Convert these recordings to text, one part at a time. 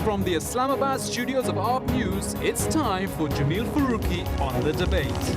From the Islamabad studios of ARP News, it's time for Jamil Farooqi on The Debate.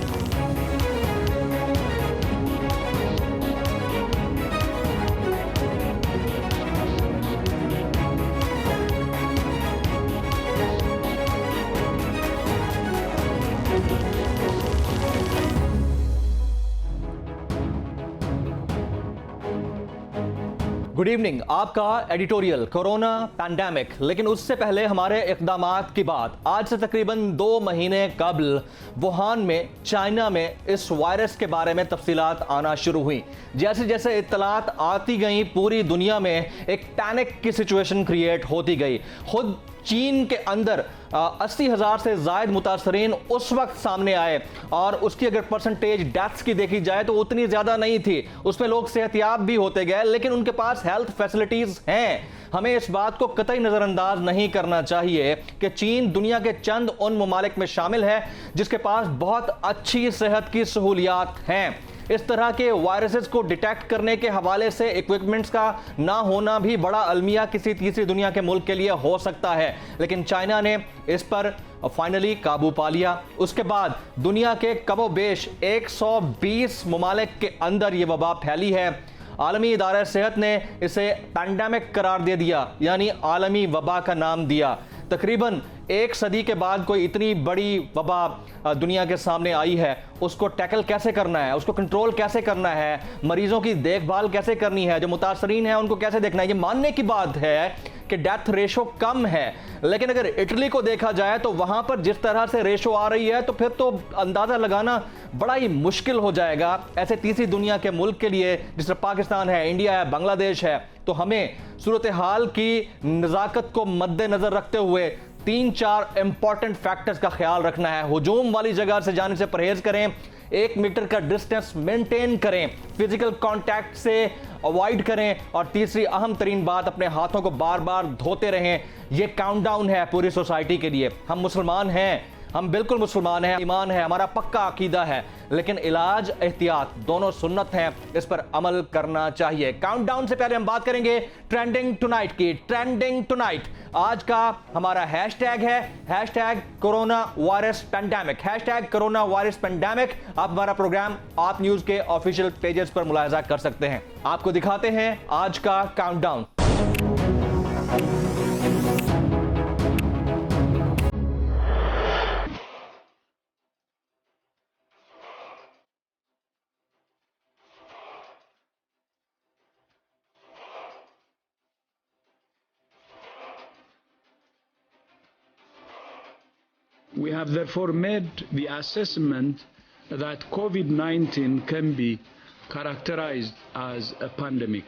Good evening. आपका editorial corona pandemic. लेकिन उससे पहले हमारे इक़दामात की बात। आज से तकरीबन 2 महीने कबल वुहान में, चाइना में इस वायरस के बारे में तफसीलात आना शुरू हुई। जैसे जैसे इत्तलात आती गई, पूरी दुनिया में एक पैनिक की सिचुएशन क्रिएट होती गई। खुद चीन के अंदर 80,000 से ज़ायद मुतासरीन उस वक्त सामने आए और उसकी अगर परसेंटेज डेथ्स की देखी जाए तो उतनी ज़्यादा नहीं थी। उसमें लोग सेहतियाब भी होते गए, लेकिन उनके पास हेल्थ फैसिलिटीज़ हैं। हमें इस बात को कतई नज़रअंदाज नहीं करना चाहिए कि चीन दुनिया के चंद उन ममालिक में शामिल है जिसके पास बहुत अच्छी सेहत की सहूलियात हैं। इस तरह के वायरसेस को डिटेक्ट करने के हवाले से इक्विपमेंट्स का ना होना भी बड़ा अलमिया किसी तीसरी दुनिया के मुल्क के लिए हो सकता है, लेकिन चाइना ने इस पर फाइनली काबू पा लिया। उसके बाद दुनिया के कमोबेश 120 ममालिक के अंदर ये वबा फैली है। आलमी इदारा सेहत ने इसे पैंडेमिक करार दे दिया, यानी आलमी वबा का नाम दिया। तकरीबन 1 सदी के बाद कोई इतनी बड़ी वबा दुनिया के सामने आई है, उसको टैकल कैसे करना है, उसको कंट्रोल कैसे करना है, मरीजों की देखभाल कैसे करनी है, जो मुतासरीन हैं उनको कैसे देखना है। ये मानने की बात है कि डेथ रेशो कम है, लेकिन अगर इटली को देखा जाए तो वहां पर जिस तरह से रेशो आ रही है तो फिर तो अंदाजा लगाना बड़ा ही मुश्किल हो जाएगा ऐसे तीसरी दुनिया के मुल्क के लिए जिस तरह पाकिस्तान है, इंडिया है, बांग्लादेश है। तो हमें सूरत हाल की नज़ाकत को मद्देनजर रखते हुए 3-4 इंपॉर्टेंट फैक्टर्स का ख्याल रखना है। हुजूम वाली जगह से जाने से परहेज करें, 1 मीटर का डिस्टेंस मेंटेन करें, फिजिकल कांटेक्ट से अवॉइड करें, और तीसरी अहम तरीन बात, अपने हाथों को बार बार धोते रहें। ये काउंटडाउन है पूरी सोसाइटी के लिए। हम मुसलमान हैं, हम बिल्कुल मुसलमान हैं, ईमान है, हमारा पक्का अकीदा है, लेकिन इलाज एहतियात दोनों सुन्नत हैं, इस पर अमल करना चाहिए। काउंटडाउन से पहले हम बात करेंगे ट्रेंडिंग टुनाइट की। ट्रेंडिंग टुनाइट आज का हमारा हैशटैग है, hashtag corona virus pandemic. Hashtag corona virus pandemic. आप हमारा प्रोग्राम आप न्यूज के ऑफिशियल पेजेस पर मुलाहिजा कर सकते हैं। आपको दिखाते हैं आज का countdown. We have therefore made the assessment that COVID-19 can be characterized as a pandemic.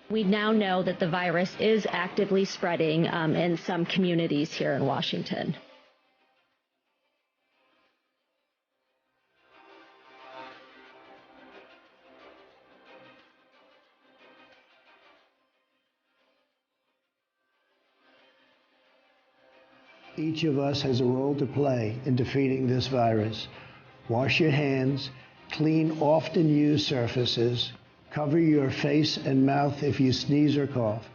We now know that the virus is actively spreading in some communities here in Washington. Each of us has a role to play in defeating this virus. Wash your hands, clean often used surfaces, cover your face and mouth if you sneeze or cough,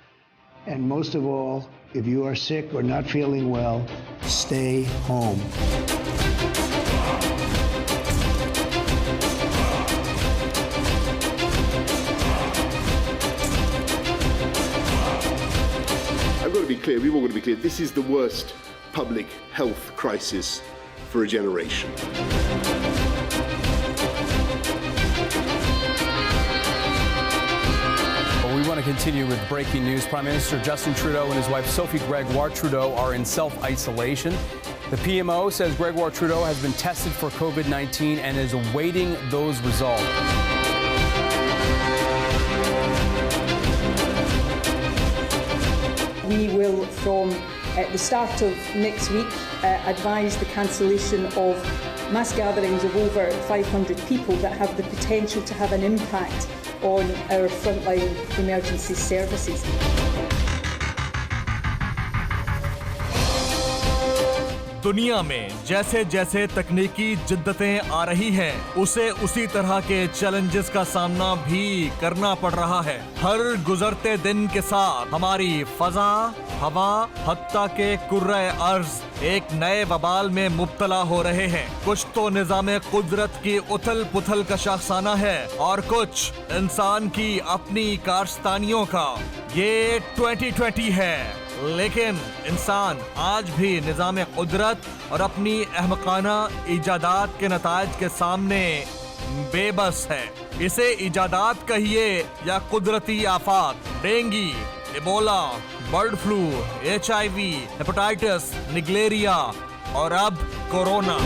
and most of all, if you are sick or not feeling well, stay home. I've got to be clear, we've all got to be clear, this is the worst public health crisis for a generation. We want to continue with breaking news. Prime Minister Justin Trudeau and his wife Sophie Gregoire Trudeau are in self-isolation. The PMO says Gregoire Trudeau has been tested for COVID-19 and is awaiting those results. We will, from the start of next week, advise the cancellation of mass gatherings of over 500 people that have the potential to have an impact on our frontline emergency services. दुनिया में जैसे जैसे तकनीकी जिद्दतें आ रही हैं, उसे उसी तरह के चैलेंजेस का सामना भी करना पड़ रहा है। हर गुजरते दिन के साथ हमारी फजा, हवा, हत्ता के कुर्रे अर्ज एक नए वबाल में मुब्तला हो रहे हैं। कुछ तो निज़ामे कुदरत की उथल पुथल का शाखसाना है और कुछ इंसान की अपनी कारस्तानियों का। ये 2020 है, लेकिन इंसान आज भी निज़ामे कुदरत और अपनी अहमकाना इजादात के नताज के सामने बेबस है। इसे इजादात कहिए या कुदरती आफात, dengue, Ebola, bird flu, HIV, hepatitis, Naegleria और अब कोरोना।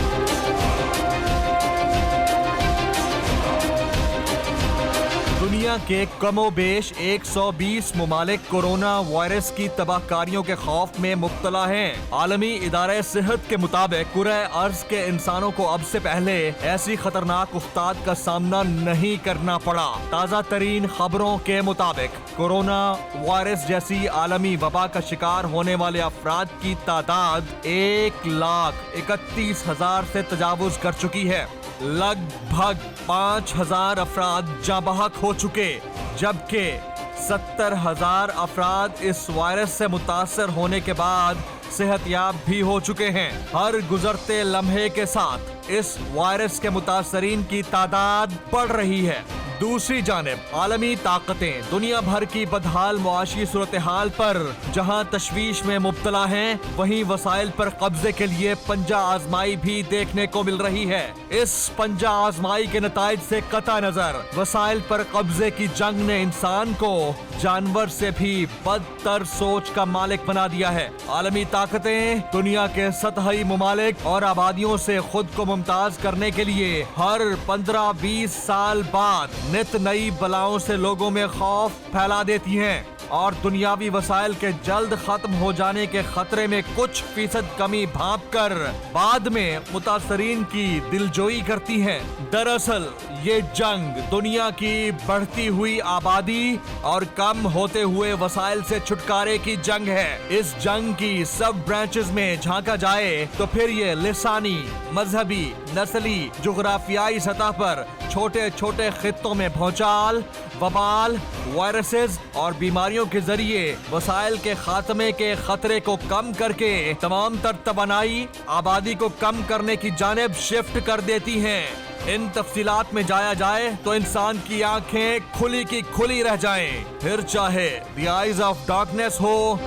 दुनिया के कमोबेश 120 मुमालिक कोरोना वायरस की तबाहकारियों के खौफ में मुब्तला हैं। आलमी इदारे सेहत के मुताबिक कुर्रे अर्ज के इंसानों को अब से पहले ऐसी खतरनाक उफ्ताद का सामना नहीं करना पड़ा। ताज़ा तरीन खबरों के मुताबिक कोरोना वायरस जैसी आलमी वबा का शिकार होने वाले अफराद की तादाद 1,31,000 से तजावुज कर चुकी है। लगभग 5,000 अफराद जाँ बहक हो चुके, जबकि 70,000 अफराद इस वायरस से मुतासर होने के बाद सेहतयाब भी हो चुके हैं। हर गुजरते लम्हे के साथ इस वायरस के मुतासरीन की तादाद बढ़ रही है। दूसरी जानिब आलमी ताकतें दुनिया भर की बदहाल मुआशी सूरत हाल पर जहां तशवीश में मुब्तला हैं, वहीं वसाइल पर कब्जे के लिए पंजा आजमाई भी देखने को मिल रही है। इस पंजा आजमाई के नताइज से कता नजर वसाइल पर कब्जे की जंग ने इंसान को जानवर से भी बदतर सोच का मालिक बना दिया है। आलमी ताकतें दुनिया के सतही मुमालिक और आबादियों से खुद को मुमताज करने के लिए हर 15-20 साल बाद नित नई बलाओं से लोगों में खौफ फैला देती हैं और दुनियावी वसाइल के जल्द खत्म हो जाने के खतरे में कुछ फीसद कमी भांप कर बाद में मुतासरीन की दिलजोई करती हैं। दरअसल ये जंग दुनिया की बढ़ती हुई आबादी और कम होते हुए वसाइल से छुटकारे की जंग है। इस जंग की सब ब्रांचेस में झांका जाए तो फिर ये लिसानी, मजहबी, नस्ली, जुग्राफियाई सतह पर छोटे छोटे खित्तों में भौचाल, वबाल, वायरसेस और बीमारियों के जरिए वसाइल के खात्मे के खतरे को कम करके तमाम तर तवानाई आबादी को कम करने की जानिब शिफ्ट कर देती हैं। इन तफसीलात में जाया जाए तो इंसान की आंखें खुली की खुली रह जाएं, फिर चाहे द आइज ऑफ डार्कनेस हो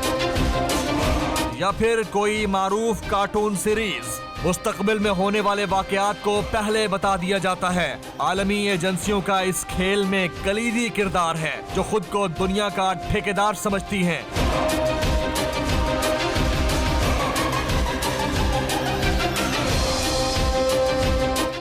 या फिर कोई मारूफ कार्टून सीरीज। मुस्तकबिल में होने वाले वाकयात को पहले बता दिया जाता है। आलमी एजेंसियों का इस खेल में कलीदी किरदार है, जो खुद को दुनिया का ठेकेदार समझती हैं।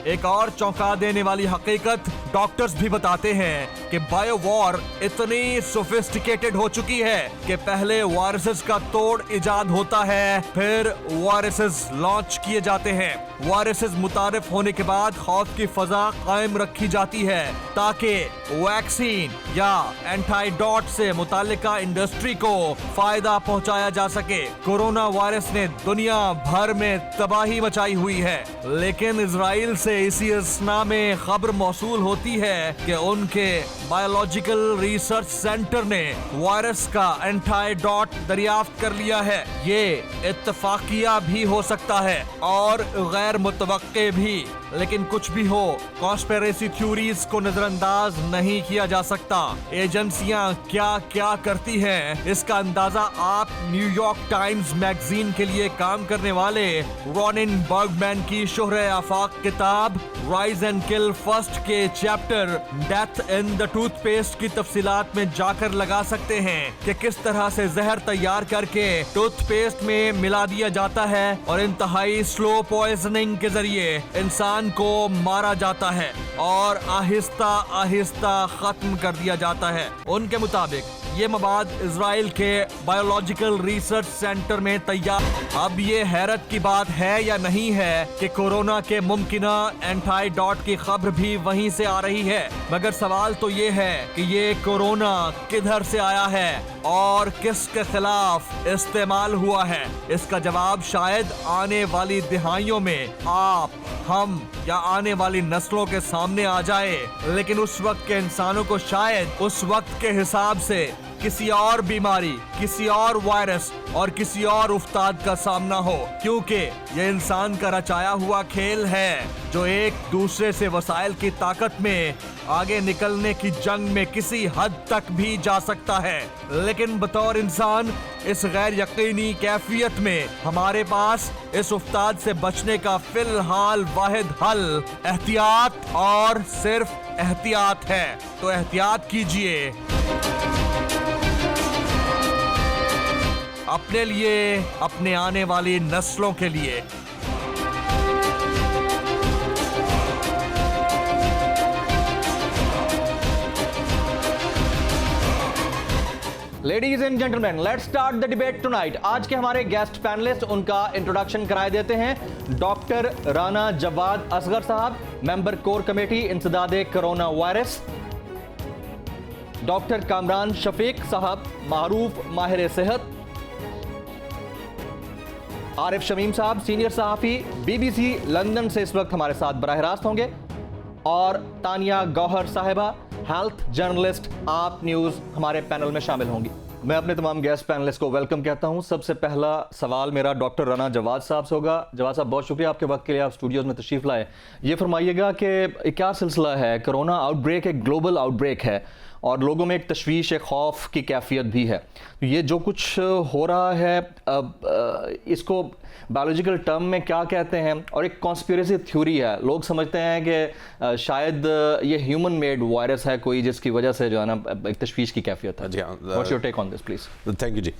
एक और चौंका देने वाली हकीकत डॉक्टर्स भी बताते हैं कि बायो वॉर इतनी सोफिस्टिकेटेड हो चुकी है कि पहले वायरसेस का तोड़ इजाद होता है, फिर वायरसेस लॉन्च किए जाते हैं। वायरसेस मुतारिफ होने के बाद खौफ की फजा कायम रखी जाती है ताकि वैक्सीन या एंटाइडोट से मुताल्लिका इंडस्ट्री को फायदा पहुंचाया जा सके। कोरोना वायरस ने दुनिया भर में तबाही मचाई हुई है, लेकिन इजराइल से इसी असना में खबर मौसूल होती है कि उनके बायोलॉजिकल रिसर्च सेंटर ने वायरस का एंटाइडोट दरियाफ्त कर लिया है। ये इत्तफाकिया भी हो सकता है और गैर मुतवक्के भी, लेकिन कुछ भी हो, कॉन्स्पिरेसी थ्योरीज को नजरअंदाज नहीं किया जा सकता। एजेंसियां क्या क्या करती हैं, इसका अंदाजा आप न्यूयॉर्क टाइम्स मैगजीन के लिए काम करने वाले रॉनिन बर्गमैन की शोहरे आफाक किताब राइज एंड किल फर्स्ट के chapter death in the toothpaste की तफसीलात में जाकर लगा सकते हैं कि किस तरह से जहर तैयार करके टूथपेस्ट में मिला दिया जाता है और इंतहाई स्लो पॉइजनिंग के जरिए इंसान को मारा जाता है और आहिस्ता आहिस्ता खत्म कर दिया जाता है। उनके मुताबिक ये मवाद इजराइल के बायोलॉजिकल रिसर्च सेंटर में तैयार। अब ये हैरत की बात है या नहीं है कि कोरोना के मुमकिना एंटाइडोट की खबर भी वहीं से आ रही है, मगर सवाल तो ये है कि ये कोरोना किधर से आया है और किसके खिलाफ इस्तेमाल हुआ है, इसका जवाब शायद आने वाली दिहाइयों में आप, हम या आने वाली नस्लों के सामने आ जाए। लेकिन उस वक्त के इंसानों को शायद उस वक्त के हिसाब से किसी और बीमारी, किसी और वायरस और किसी और उफ्ताद का सामना हो, क्योंकि ये इंसान का रचाया हुआ खेल है जो एक दूसरे से वसाइल की ताकत में आगे निकलने की जंग में किसी हद तक भी जा सकता है। लेकिन बतौर इंसान इस गैर यकीनी कैफियत में हमारे पास इस उफ्ताद से बचने का फिलहाल वाहिद हल एहतियात और सिर्फ एहतियात है। तो एहतियात कीजिए, अपने लिए, अपने आने वाली नस्लों के लिए। Ladies and gentleman, let's start the debate tonight. आज के हमारे गेस्ट पैनलिस्ट, उनका इंट्रोडक्शन कराए देते हैं। Doctor Rana Jawad Asghar Sahab, member core committee इंसदादे corona virus. Doctor Kamran Shafiq Sahab, मारूफ माहिर सेहत। आरिफ शमीम साहब, सीनियर सहाफ़ी, BBC लंदन से इस वक्त हमारे साथ बराह रास्त होंगे। और तानिया गौहर साहिबा, हेल्थ जर्नलिस्ट, आप न्यूज़, हमारे पैनल में शामिल होंगी। मैं अपने तमाम गेस्ट पैनलिस्ट को वेलकम कहता हूं। सबसे पहला सवाल मेरा डॉक्टर राना जवाद साहब से होगा। जवाद साहब, बहुत शुक्रिया आपके वक्त के लिए, आप स्टूडियोज़ में तशरीफ़ लाए। ये फरमाइएगा कि क्या सिलसिला है? कोरोना आउटब्रेक एक ग्लोबल आउटब्रेक है और लोगों में एक तशवीश, एक खौफ की कैफियत भी है। तो ये जो कुछ हो रहा है, इसको बायोलॉजिकल टर्म में क्या कहते हैं? और एक कॉन्स्पिरेसी थ्योरी है, लोग समझते हैं कि शायद ये ह्यूमन मेड वायरस है कोई, जिसकी वजह से जो है ना एक तशवीश की कैफियत है। जी हाँ, what's your take on this please? Thank you जी।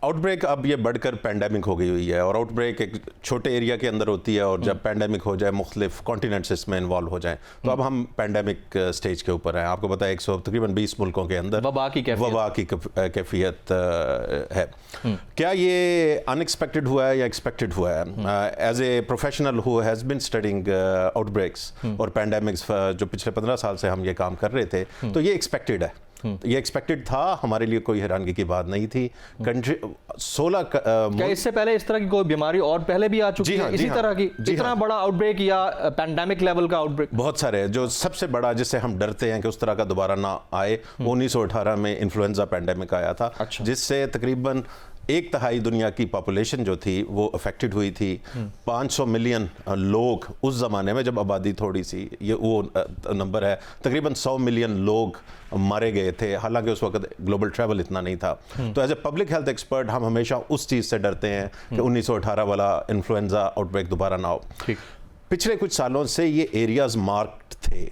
आउटब्रेक अब ये बढ़कर पैंडेमिक हो गई हुई है, और आउटब्रेक एक छोटे एरिया के अंदर होती है, और जब पैंडेमिक हो जाए, मुख्तलिफ कॉन्टिनेंट्स इसमें इन्वॉल्व हो जाएं, तो अब हम पैंडेमिक स्टेज के ऊपर हैं। आपको पता है तकरीबन 20 मुल्कों के अंदर वबा की कैफियत है। क्या ये अनएक्सपेक्टेड हुआ है या एक्सपेक्टेड हुआ है? As a professional who has been studying outbreaks और पैंडेमिक्स, जो पिछले 15 साल से हम ये काम कर रहे थे, तो ये एक्सपेक्टेड है। ये एक्सपेक्टेड था, हमारे लिए कोई हैरानगी की बात नहीं थी। कंट्री 16 क्या इससे पहले इस तरह की कोई बीमारी और पहले भी आ चुकी है इसी तरह की? इतना बड़ा आउटब्रेक या पैंडेमिक लेवल का आउटब्रेक? बहुत सारे। जो सबसे बड़ा जिससे हम डरते हैं कि उस तरह का दोबारा ना आए, 1918 में इन्फ्लुएंजा पैंडेमिक आया था। अच्छा। जिससे तकरीबन 1/3 दुनिया की पॉपुलेशन जो थी वो अफेक्टेड हुई थी। 500 मिलियन लोग उस ज़माने में, जब आबादी थोड़ी सी, ये वो नंबर है, तकरीबन 100 मिलियन लोग मारे गए थे। हालांकि उस वक्त ग्लोबल ट्रैवल इतना नहीं था। तो as a public health expert हम हमेशा उस चीज़ से डरते हैं कि 1918 वाला इन्फ्लुएंजा आउटब्रेक दोबारा ना हो। पिछले कुछ सालों से ये एरियाज मार्क्ड थे।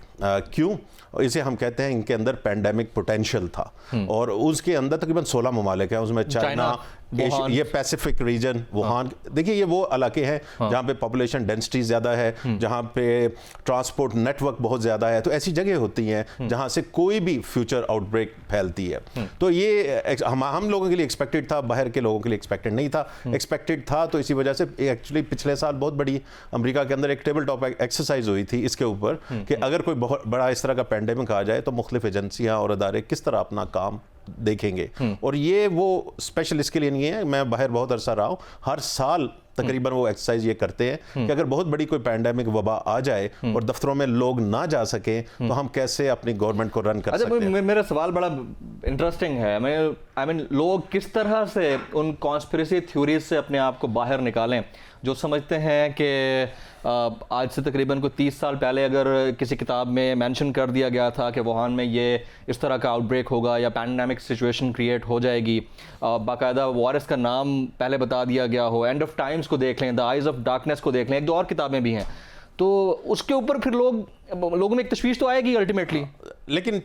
क्यों? इसे हम कहते हैं इनके अंदर पैंडेमिक पोटेंशियल था, और उसके अंदर तकरीबन 16 ममालिक हैं। उसमें चाइना, ये पैसिफिक रीजन, वुहान। देखिए, ये वो इलाके हैं जहाँ पे पॉपुलेशन डेंसिटी ज़्यादा है, जहाँ पे ट्रांसपोर्ट नेटवर्क बहुत ज़्यादा है। तो ऐसी जगह होती हैं जहाँ से कोई भी फ्यूचर आउटब्रेक फैलती है। तो ये हम लोगों के लिए एक्सपेक्टेड था, बाहर के लोगों के लिए एक्सपेक्टेड नहीं था। एक्सपेक्टेड था तो इसी वजह से एक्चुअली पिछले साल बहुत बड़ी अमेरिका के अंदर एक टेबल टॉप एक्सरसाइज हुई थी इसके ऊपर कि अगर कोई बहुत बड़ा इस तरह का पैंडेमिक आ जाए तो मुख्तलिफ एजेंसियाँ और अदारे किस तरह अपना काम देखेंगे। और ये वो स्पेशल इसके लिए नहीं है, मैं बाहर बहुत अरसा रहा हूँ, हर साल तकरीबन वो एक्सरसाइज ये करते हैं कि अगर बहुत बड़ी कोई पैंडेमिक वबा आ जाए और दफ्तरों में लोग ना जा सकें तो हम कैसे अपनी गवर्नमेंट को रन कर सकते हैं। मेरा सवाल बड़ा इंटरेस्टिंग है। आई मीन लोग किस तरह से उन कॉन्स्पिरेसी थ्योरीज से अपने आप को बाहर निकालें, जो समझते हैं कि आज से तकरीबन कोई 30 साल पहले अगर किसी किताब में मेंशन कर दिया गया था कि वुहान में ये इस तरह का आउटब्रेक होगा या पैंडेमिक सिचुएशन क्रिएट हो जाएगी, बाकायदा वायरस का नाम पहले बता दिया गया हो, एंड ऑफ टाइम्स को देख लें, द आइज ऑफ डार्कनेस को देख लें, एक दो और किताबें भी हैं, तो उसके ऊपर फिर लोगों में एक तशवीश तो आएगी अल्टीमेटली। लेकिन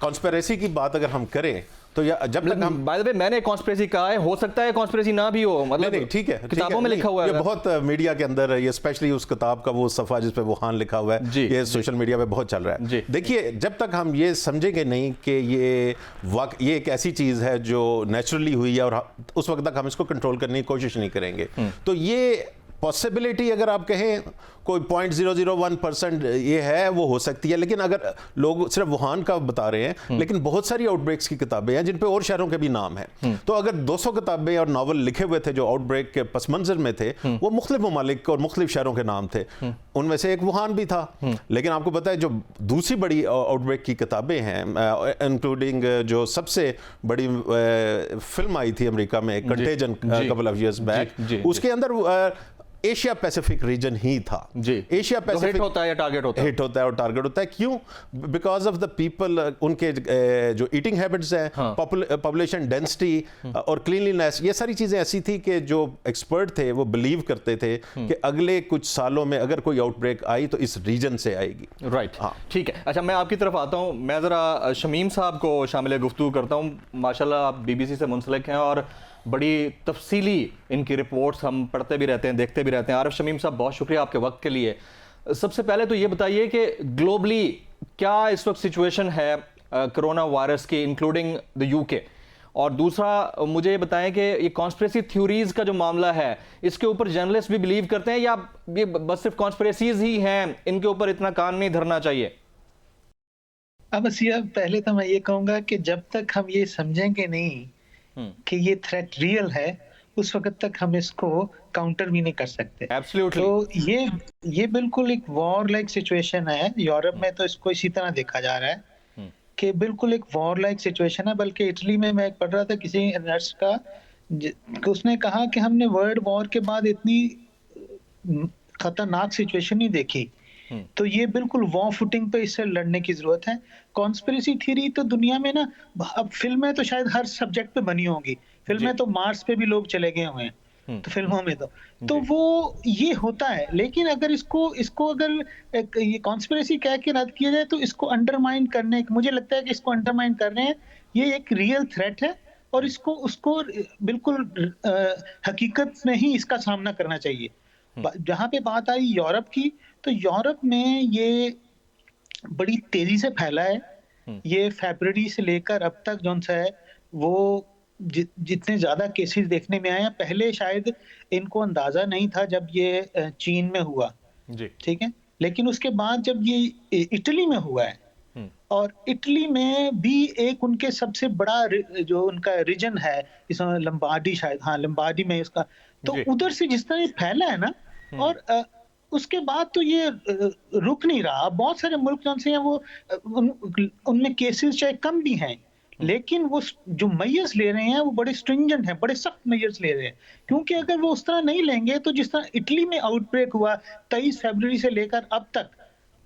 कॉन्स्पिरेसी की बात अगर हम करें तो जब तक हम, बाय द वे मैंने कॉन्स्पिरेसी कहा है, हो सकता है कॉन्स्पिरेसी ना भी हो, मतलब नहीं, ठीक है, किताबों में लिखा हुआ है, ये बहुत मीडिया के अंदर, ये स्पेशली उस किताब का वो सफ़ा जिस पे वुहान लिखा हुआ है, ये सोशल मीडिया पे बहुत चल रहा है। देखिए, जब तक हम ये समझेंगे नहीं कि ये एक ऐसी चीज़ है जो नेचुरली हुई है और उस वक्त तक हम इसको कंट्रोल करने की कोशिश नहीं करेंगे, तो ये पॉसिबिलिटी अगर आप कहें कोई 0.001% ये है, वो हो सकती है, लेकिन अगर लोग सिर्फ वुहान का बता रहे हैं, लेकिन बहुत सारी आउटब्रेक्स की किताबें हैं जिन पे और शहरों के भी नाम हैं। तो अगर 200 किताबें और नावल लिखे हुए थे जो आउटब्रेक के पस मंजर में थे, वो मुख्तलिफ ममालिक और मुख्तलिफ शहरों के नाम थे, उनमें से एक वुहान भी था। लेकिन आपको पता है जो दूसरी बड़ी आउटब्रेक की किताबें हैं, इंक्लूडिंग जो सबसे बड़ी फिल्म आई थी अमेरिका में, contagion, couple of years back, उसके अंदर एशिया पैसिफिक रीजन ही था। जी, एशिया पैसिफिक हिट होता है या टारगेट होता है? हिट होता है और टारगेट होता है। क्यों? बिकॉज ऑफ द पीपल, उनके जो ईटिंग हैबिट्स हैं, पॉपुलेशन डेंसिटी और क्लीनलीनेस, ये सारी चीजें ऐसी थी कि जो एक्सपर्ट थे वो बिलीव करते थे कि अगले कुछ सालों में अगर कोई आउटब्रेक आई तो इस रीजन से आएगी। राइट, हाँ, ठीक है। अच्छा, मैं आपकी तरफ आता हूँ। मैं ज़रा शमीम साहब को शामिल गुफ्तगू करता हूँ। माशाल्लाह आप BBC से मुंसलिक हैं और बड़ी तफसीली इनकी रिपोर्ट्स हम पढ़ते भी रहते हैं, देखते भी रहते हैं। आरिफ शमीम साहब, बहुत शुक्रिया आपके वक्त के लिए। सबसे पहले तो ये बताइए कि ग्लोबली क्या इस वक्त सिचुएशन है कोरोना वायरस की, इंक्लूडिंग द UK, और दूसरा मुझे ये बताएं कि ये कॉन्स्पिरेसी थ्योरीज का जो मामला है, इसके ऊपर जर्नलिस्ट भी बिलीव करते हैं या ये बस सिर्फ कॉन्स्पिरेसीज ही हैं, इनके ऊपर इतना कान नहीं धरना चाहिए? अब बसिया, पहले तो मैं ये कहूँगा कि जब तक हम ये समझेंगे नहीं कि ये थ्रेट रियल है, उस वक्त तक हम इसको काउंटर भी नहीं कर सकते। Absolutely. तो ये बिल्कुल एक वॉर लाइक सिचुएशन है। यूरोप में तो इसको इसी तरह देखा जा रहा है कि बिल्कुल एक वॉर लाइक सिचुएशन है। बल्कि इटली में मैं पढ़ रहा था किसी नर्स का, उसने कहा कि हमने वर्ल्ड वॉर के बाद इतनी खतरनाक सिचुएशन नहीं देखी। तो ये बिल्कुल वॉर फुटिंग पे इससे लड़ने की जरूरत है। कॉन्स्पिरेसी थ्योरी तो दुनिया में ना, अब फिल्में तो शायद हर सब्जेक्ट पे बनी होंगी। फिल्में तो मार्स पे भी लोग चले गए हुए हैं, तो फिल्मों में तो वो ये होता है। लेकिन अगर इसको अगर ये कॉन्स्पिरेसी कह के रद्द किया जाए तो इसको अंडरमाइन करने, मुझे लगता है कि इसको अंडरमाइन कर रहे हैं। ये एक रियल थ्रेट है और उसको बिल्कुल हकीकत में ही इसका सामना करना चाहिए। जहां पे बात आई यूरोप की, तो यूरोप में ये बड़ी तेजी से फैला है। ये फरवरी से लेकर अब तक जो है वो जितने ज्यादा केसेस देखने में आए हैं, पहले शायद इनको अंदाजा नहीं था जब ये चीन में हुआ, ठीक है, लेकिन उसके बाद जब ये इटली में हुआ है, और इटली में भी एक उनके सबसे बड़ा जो उनका रीजन है, इसमें लंबार्डी, शायद, हाँ, लंबार्डी में इसका, तो उधर से जिस तरह फैला है ना, और उसके बाद तो ये रुक नहीं रहा। बहुत सारे मुल्क जो हैं वो उनमें केसेस चाहे कम भी हैं, लेकिन वो जो मेजर्स ले रहे हैं वो बड़े स्ट्रिंजेंट हैं, बड़े सख्त मेजर्स ले रहे हैं। क्योंकि अगर वो उस तरह नहीं लेंगे तो जिस तरह इटली में आउटब्रेक हुआ 23 फरवरी से लेकर अब तक,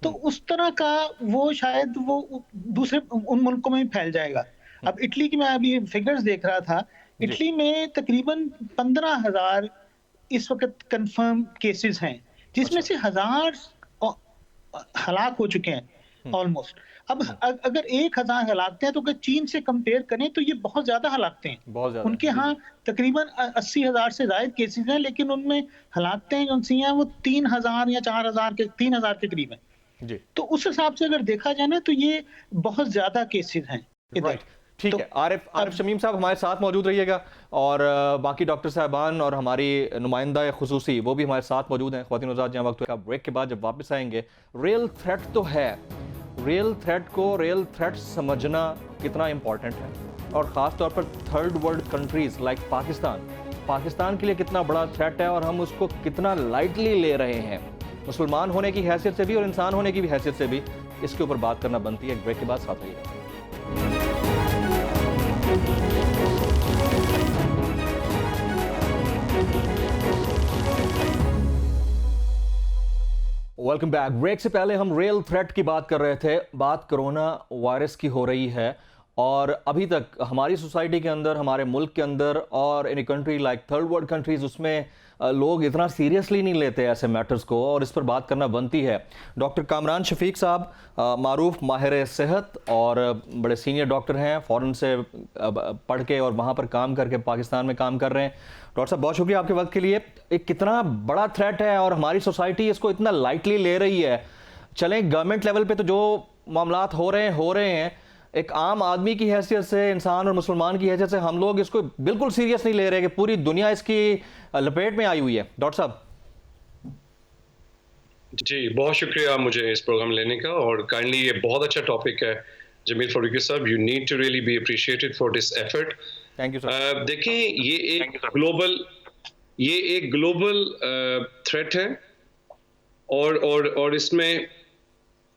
तो उस तरह का वो शायद वो दूसरे उन मुल्कों में भी फैल जाएगा। अब इटली की मैं अभी फिगर्स देख रहा था, इटली में तकरीबन 15,000 इस वक्त कंफर्म केसेस हैं, जिसमें से 1000 हलाक हो चुके हैं ऑलमोस्ट। अब अगर 1000 हलाकते हैं तो अगर चीन से कंपेयर करें तो ये बहुत ज्यादा हलाकते हैं। उनके यहाँ तकरीबन 80,000 से ज्यादा केसेस हैं, लेकिन उनमें हलाकते जो हैं वो 3,000 या 3,000 के करीब हैं। तो उस हिसाब से अगर देखा जाए ना तो ये बहुत ज्यादा केसेस हैं इधर। ठीक है, आरिफ शमीम साहब हमारे साथ मौजूद रहिएगा, और बाकी डॉक्टर साहबान और हमारी नुमाइंदा खुसूसी वो भी हमारे साथ मौजूद हैं। ख्वातीन उज़ात, जहाँ वक्त का ब्रेक के बाद जब वापस आएंगे, रियल थ्रेट तो है, रियल थ्रेट को रियल थ्रेट समझना कितना इम्पॉर्टेंट है, और ख़ास तौर पर third world countries like Pakistan के लिए कितना बड़ा थ्रेट है, और हम उसको कितना लाइटली ले रहे हैं, मुसलमान होने की हैसियत से भी और इंसान होने की भी हैसियत से भी। इसके ऊपर बात करना बनती है। ब्रेक के बाद साथ रहिएगा। Welcome back. ब्रेक से पहले हम रियल थ्रेट की बात कर रहे थे। बात कोरोना वायरस की हो रही है, और अभी तक हमारी सोसाइटी के अंदर, हमारे मुल्क के अंदर और in country like third world countries, उसमें लोग इतना सीरियसली नहीं लेते ऐसे मैटर्स को, और इस पर बात करना बनती है। डॉक्टर कामरान शफीक साहब मारूफ माहिर सेहत और बड़े सीनियर डॉक्टर हैं, फ़ॉरेन से पढ़ के और वहाँ पर काम करके पाकिस्तान में काम कर रहे हैं। डॉक्टर साहब, बहुत शुक्रिया आपके वक्त के लिए। एक कितना बड़ा थ्रेट है और हमारी सोसाइटी इसको इतना लाइटली ले रही है। चलें, गवर्नमेंट लेवल पे तो जो मामलात हो रहे हैं, एक आम आदमी की हैसियत से, इंसान और मुसलमान की हैसियत से हम लोग इसको बिल्कुल सीरियस नहीं ले रहे कि पूरी दुनिया इसकी लपेट में आई हुई है। डॉक्टर साहब। जी, बहुत शुक्रिया मुझे इस प्रोग्राम लेने का, और काइंडली ये बहुत अच्छा टॉपिक है जमील फारूकी साहब, you need to really be appreciated for this effort. Thank you sir. देखें, ये एक ग्लोबल थ्रेट है, और इसमें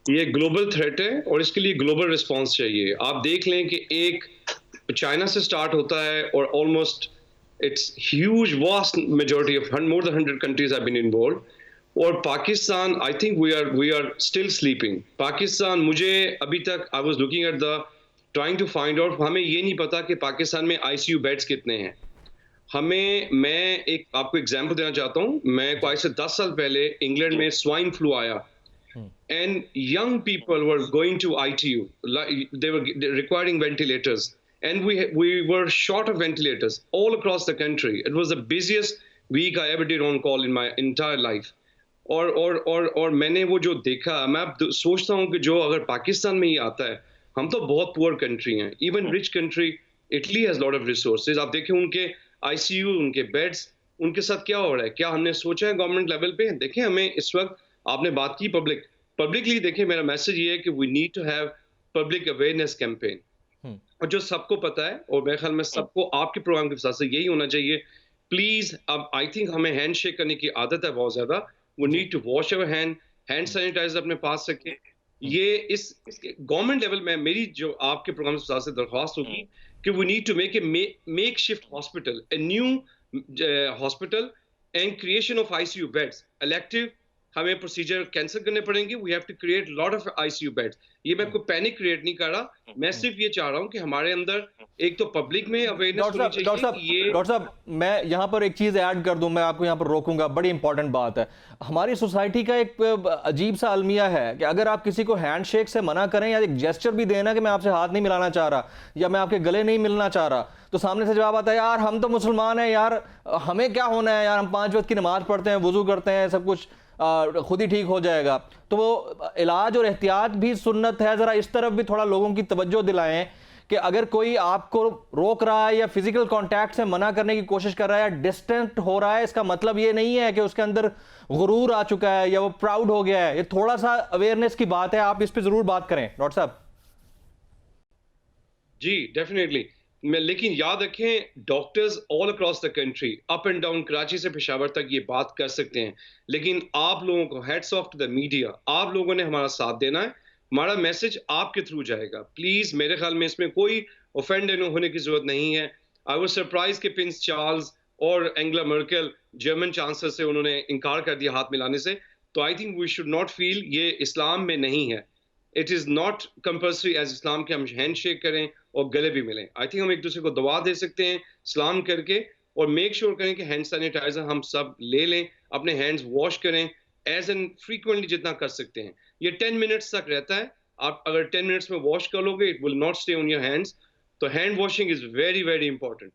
ये ग्लोबल थ्रेट है और इसके लिए ग्लोबल रिस्पांस चाहिए। आप देख लें कि एक चाइना से स्टार्ट होता है और almost it's huge vast majority of more than 100 countries have been involve, और Pakistan, I think we are still sleeping. Pakistan, मुझे अभी तक I was looking at the trying to find out, हमें ये नहीं पता कि पाकिस्तान में आईसीयू बेड्स कितने हैं। मैं एक आपको एग्जांपल देना चाहता हूं। मैं कोई से 10 साल पहले इंग्लैंड में स्वाइन फ्लू आया, and young people were going to ITU, they were requiring ventilators, and we were short of ventilators all across the country. It was the busiest week I ever did on call in my entire life. और मैंने वो जो देखा, मैं अब सोचता हूँ कि जो अगर पाकिस्तान में ही आता है, हम तो बहुत पुअर कंट्री हैं, even rich country Italy has lot of resources. आप देखें उनके आईसीयू, उनके बेड्स, उनके साथ क्या हो रहा है, क्या हमने सोचा है गवर्नमेंट लेवल पे? देखें, हमें इस वक्त, आपने बात की पब्लिकली, देखें, मेरा मैसेज ये है कि we need to have public awareness campaign, और जो सबको पता है, और मेरे ख्याल में सबको आपके प्रोग्राम के साथ से यही होना चाहिए, प्लीज। अब आई थिंक हमें हैंड शेक करने की आदत है बहुत ज्यादा। We need to wash our hand sanitiser अपने पास रखें। ये इस गवर्नमेंट लेवल में मेरी जो आपके प्रोग्राम के साथ से दरख्वास्त होगी कि we need to make a makeshift hospital, a new hospital and creation of ICU beds. Elective हमें प्रोसीजर कैंसिल करने पड़ेंगे। We have to create lot of ICU beds. ये मैं कोई पैनिक क्रिएट नहीं कर रहा, मैं सिर्फ ये चाह रहा हूं कि हमारे अंदर एक तो पब्लिक में अवेयरनेस होनी चाहिए। डॉक्टर साहब, मैं यहाँ पर एक चीज़ ऐड कर दूं, मैं आपको यहाँ पर रोकूंगा, बड़ी इंपॉर्टेंट बात है। हमारी सोसाइटी का एक अजीब सा अलमिया है कि अगर आप किसी को हैंड शेक से मना करें या एक जेस्चर भी देना कि मैं आपसे हाथ नहीं मिलाना चाह रहा या मैं आपके गले नहीं मिलना चाह रहा, तो सामने से जवाब आता है, यार हम तो मुसलमान हैं, यार हमें क्या होना है, यार हम 5 वक्त की नमाज पढ़ते हैं, वुजू करते हैं, सब कुछ खुद ही ठीक हो जाएगा। तो वो इलाज और एहतियात भी सुन्नत है। ज़रा इस तरफ भी थोड़ा लोगों की तवज्जो दिलाएं कि अगर कोई आपको रोक रहा है या फिजिकल कांटेक्ट से मना करने की कोशिश कर रहा है या डिस्टेंट हो रहा है, इसका मतलब ये नहीं है कि उसके अंदर गुरूर आ चुका है या वो प्राउड हो गया है। ये थोड़ा सा अवेयरनेस की बात है, आप इस पर जरूर बात करें डॉक्टर साहब। जी डेफिनेटली, लेकिन याद रखें, doctors all across the country, up and down, Karachi से पेशावर तक ये बात कर सकते हैं, लेकिन आप लोगों को, heads of to the media, आप लोगों ने हमारा साथ देना है। हमारा मैसेज आपके थ्रू जाएगा। प्लीज, मेरे ख्याल में इसमें कोई ऑफेंड होने की जरूरत नहीं है। आई वाज सरप्राइज कि प्रिंस चार्ल्स और एंगला मर्केल, जर्मन चांसलर से उन्होंने इनकार कर दिया हाथ मिलाने से। तो I think we should not feel, ये इस्लाम में नहीं है। It is not compulsory as Islam के हम हैंड शेक करें और गले भी मिलें। आई थिंक हम एक दूसरे को दुआ दे सकते हैं सलाम करके, और मेक श्योर करें कि हैंड सैनिटाइजर हम सब ले लें, अपने हैंड्स वॉश करें एज एन फ्रीक्वेंटली जितना कर सकते हैं। ये 10 मिनट्स तक रहता है। आप अगर 10 मिनट्स में वॉश कर लोगे, it will not stay on your hands. तो hand washing is very very important.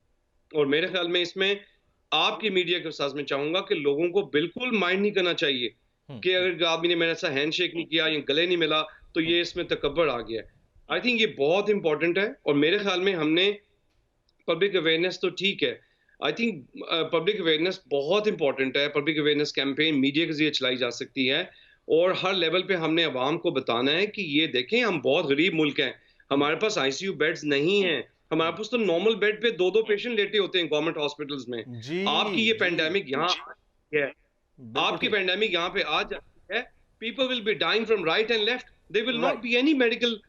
और मेरे ख्याल में इसमें आपकी मीडिया के साथ मैं चाहूंगा कि लोगों को बिल्कुल माइंड नहीं करना चाहिए कि अगर आदमी ने मेरे साथ हैंड शेक नहीं किया या गले नहीं मिला तो ये इसमें तकब्बर आ गया। आई थिंक ये बहुत इंपॉर्टेंट है। और मेरे ख्याल में हमने पब्लिक अवेयरनेस तो ठीक है, आई थिंक पब्लिक अवेयरनेस बहुत इंपॉर्टेंट है। पब्लिक अवेयरनेस कैंपेन मीडिया के जरिए चलाई जा सकती है, और हर लेवल पे हमने अवाम को बताना है कि ये देखें, हम बहुत गरीब मुल्क हैं, हमारे पास आईसीयू बेड्स नहीं हैं, हमारे पास तो नॉर्मल बेड पे 2-2 पेशेंट लेटे होते हैं गवर्नमेंट हॉस्पिटल्स में। आपकी ये पेंडेमिक यहाँ है, आपकी पेंडेमिक यहाँ पे आ जाती है, people will be dying from right and left, there will not be any medical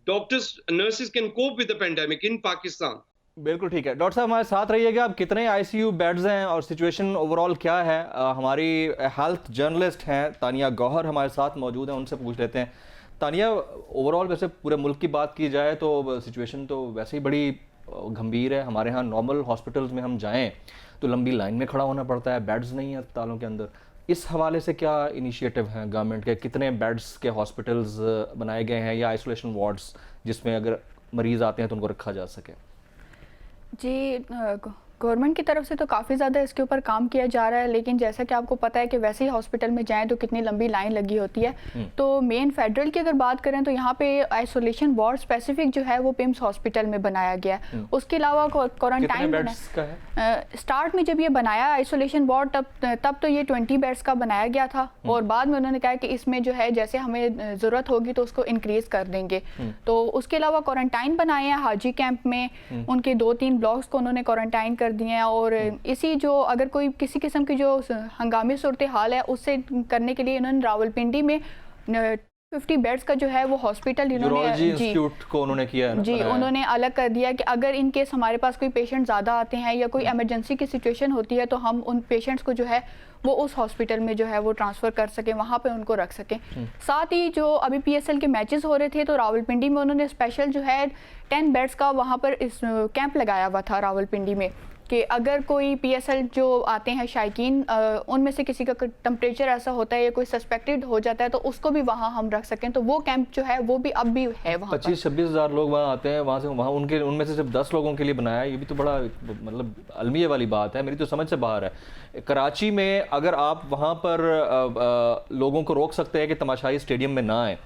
doctors, nurses can cope with the pandemic in Pakistan. बिल्कुल ठीक है। डॉक्टर साहब हमारे साथ रहिएगा। अब कितने आईसीयू बेड्स हैं और सिचुएशन ओवरऑल क्या है, हमारी हेल्थ जर्नलिस्ट हैं तानिया गौहर हमारे साथ मौजूद हैं, उनसे पूछ लेते हैं। तानिया, ओवरऑल वैसे पूरे मुल्क की बात की जाए तो सिचुएशन तो वैसे ही बड़ी गंभीर है। हमारे यहाँ नॉर्मल हॉस्पिटल्स में हम जाएँ तो लंबी लाइन में खड़ा होना पड़ता है, बेड्स नहीं है अस्पतालों के अंदर। इस हवाले से क्या इनिशिएटिव हैं गवर्नमेंट के? कितने बेड्स के हॉस्पिटल्स बनाए गए हैं या आइसोलेशन वार्ड्स जिसमें अगर मरीज़ आते हैं तो उनको रखा जा सके? जी, गवर्नमेंट की तरफ से तो काफ़ी ज़्यादा इसके ऊपर काम किया जा रहा है, लेकिन जैसा कि आपको पता है कि वैसे ही हॉस्पिटल में जाएं तो कितनी लंबी लाइन लगी होती है। तो मेन फेडरल की अगर बात करें तो यहाँ पे आइसोलेशन वार्ड स्पेसिफिक जो है वो पिम्स हॉस्पिटल में बनाया गया है। उसके अलावा क्वारंटाइन स्टार्ट में जब ये बनाया आइसोलेशन वार्ड तब तो ये 20 बेड्स का बनाया गया था, और बाद में उन्होंने कहा कि इसमें जो है जैसे हमें ज़रूरत होगी तो उसको इंक्रीज़ कर देंगे। तो उसके अलावा क्वारंटाइन बनाए हैं हाजी कैंप में, उनके 2-3 ब्लॉक्स को उन्होंने क्वारंटाइन कर दिए हैं। और इसी जो अगर कोई किसी किस्म की जो हंगामी सूरत हाल है उससे करने के लिए इन्होंने रावलपिंडी में 50 बेड्स का जो है वो हॉस्पिटल इन्होंने इंस्टीट्यूट को उन्होंने किया जी उन्होंने अलग कर दिया कि अगर इन केस हमारे पास कोई पेशेंट ज़्यादा आते हैं या कोई इमरजेंसी की सिचुएशन होती है तो हम उन पेशेंट्स को जो है वो उस हॉस्पिटल में जो है वो ट्रांसफ़र कर सकें, वहाँ पे उनको रख सकें। साथ ही जो अभी PSL के मैचेस हो रहे थे तो रावलपिंडी में उन्होंने स्पेशल जो है 10 बेड्स का वहाँ पर इस कैंप लगाया हुआ था रावलपिंडी में, कि अगर कोई PSL जो आते हैं शायकीन उनमें से किसी का टेम्परेचर ऐसा होता है या कोई सस्पेक्टेड हो जाता है तो उसको भी वहाँ हम रख सकें। तो वो कैंप जो है वो भी अब भी है वहाँ 25-26 हज़ार लोग वहाँ आते हैं, वहाँ उनमें से सिर्फ 10 लोगों के लिए बनाया। ये भी तो बड़ा मतलब अलमिया वाली बात है, मेरी तो समझ से बाहर है। कराची में अगर आप वहाँ पर लोगों को रोक सकते हैं कि तमाशाई स्टेडियम में ना आए।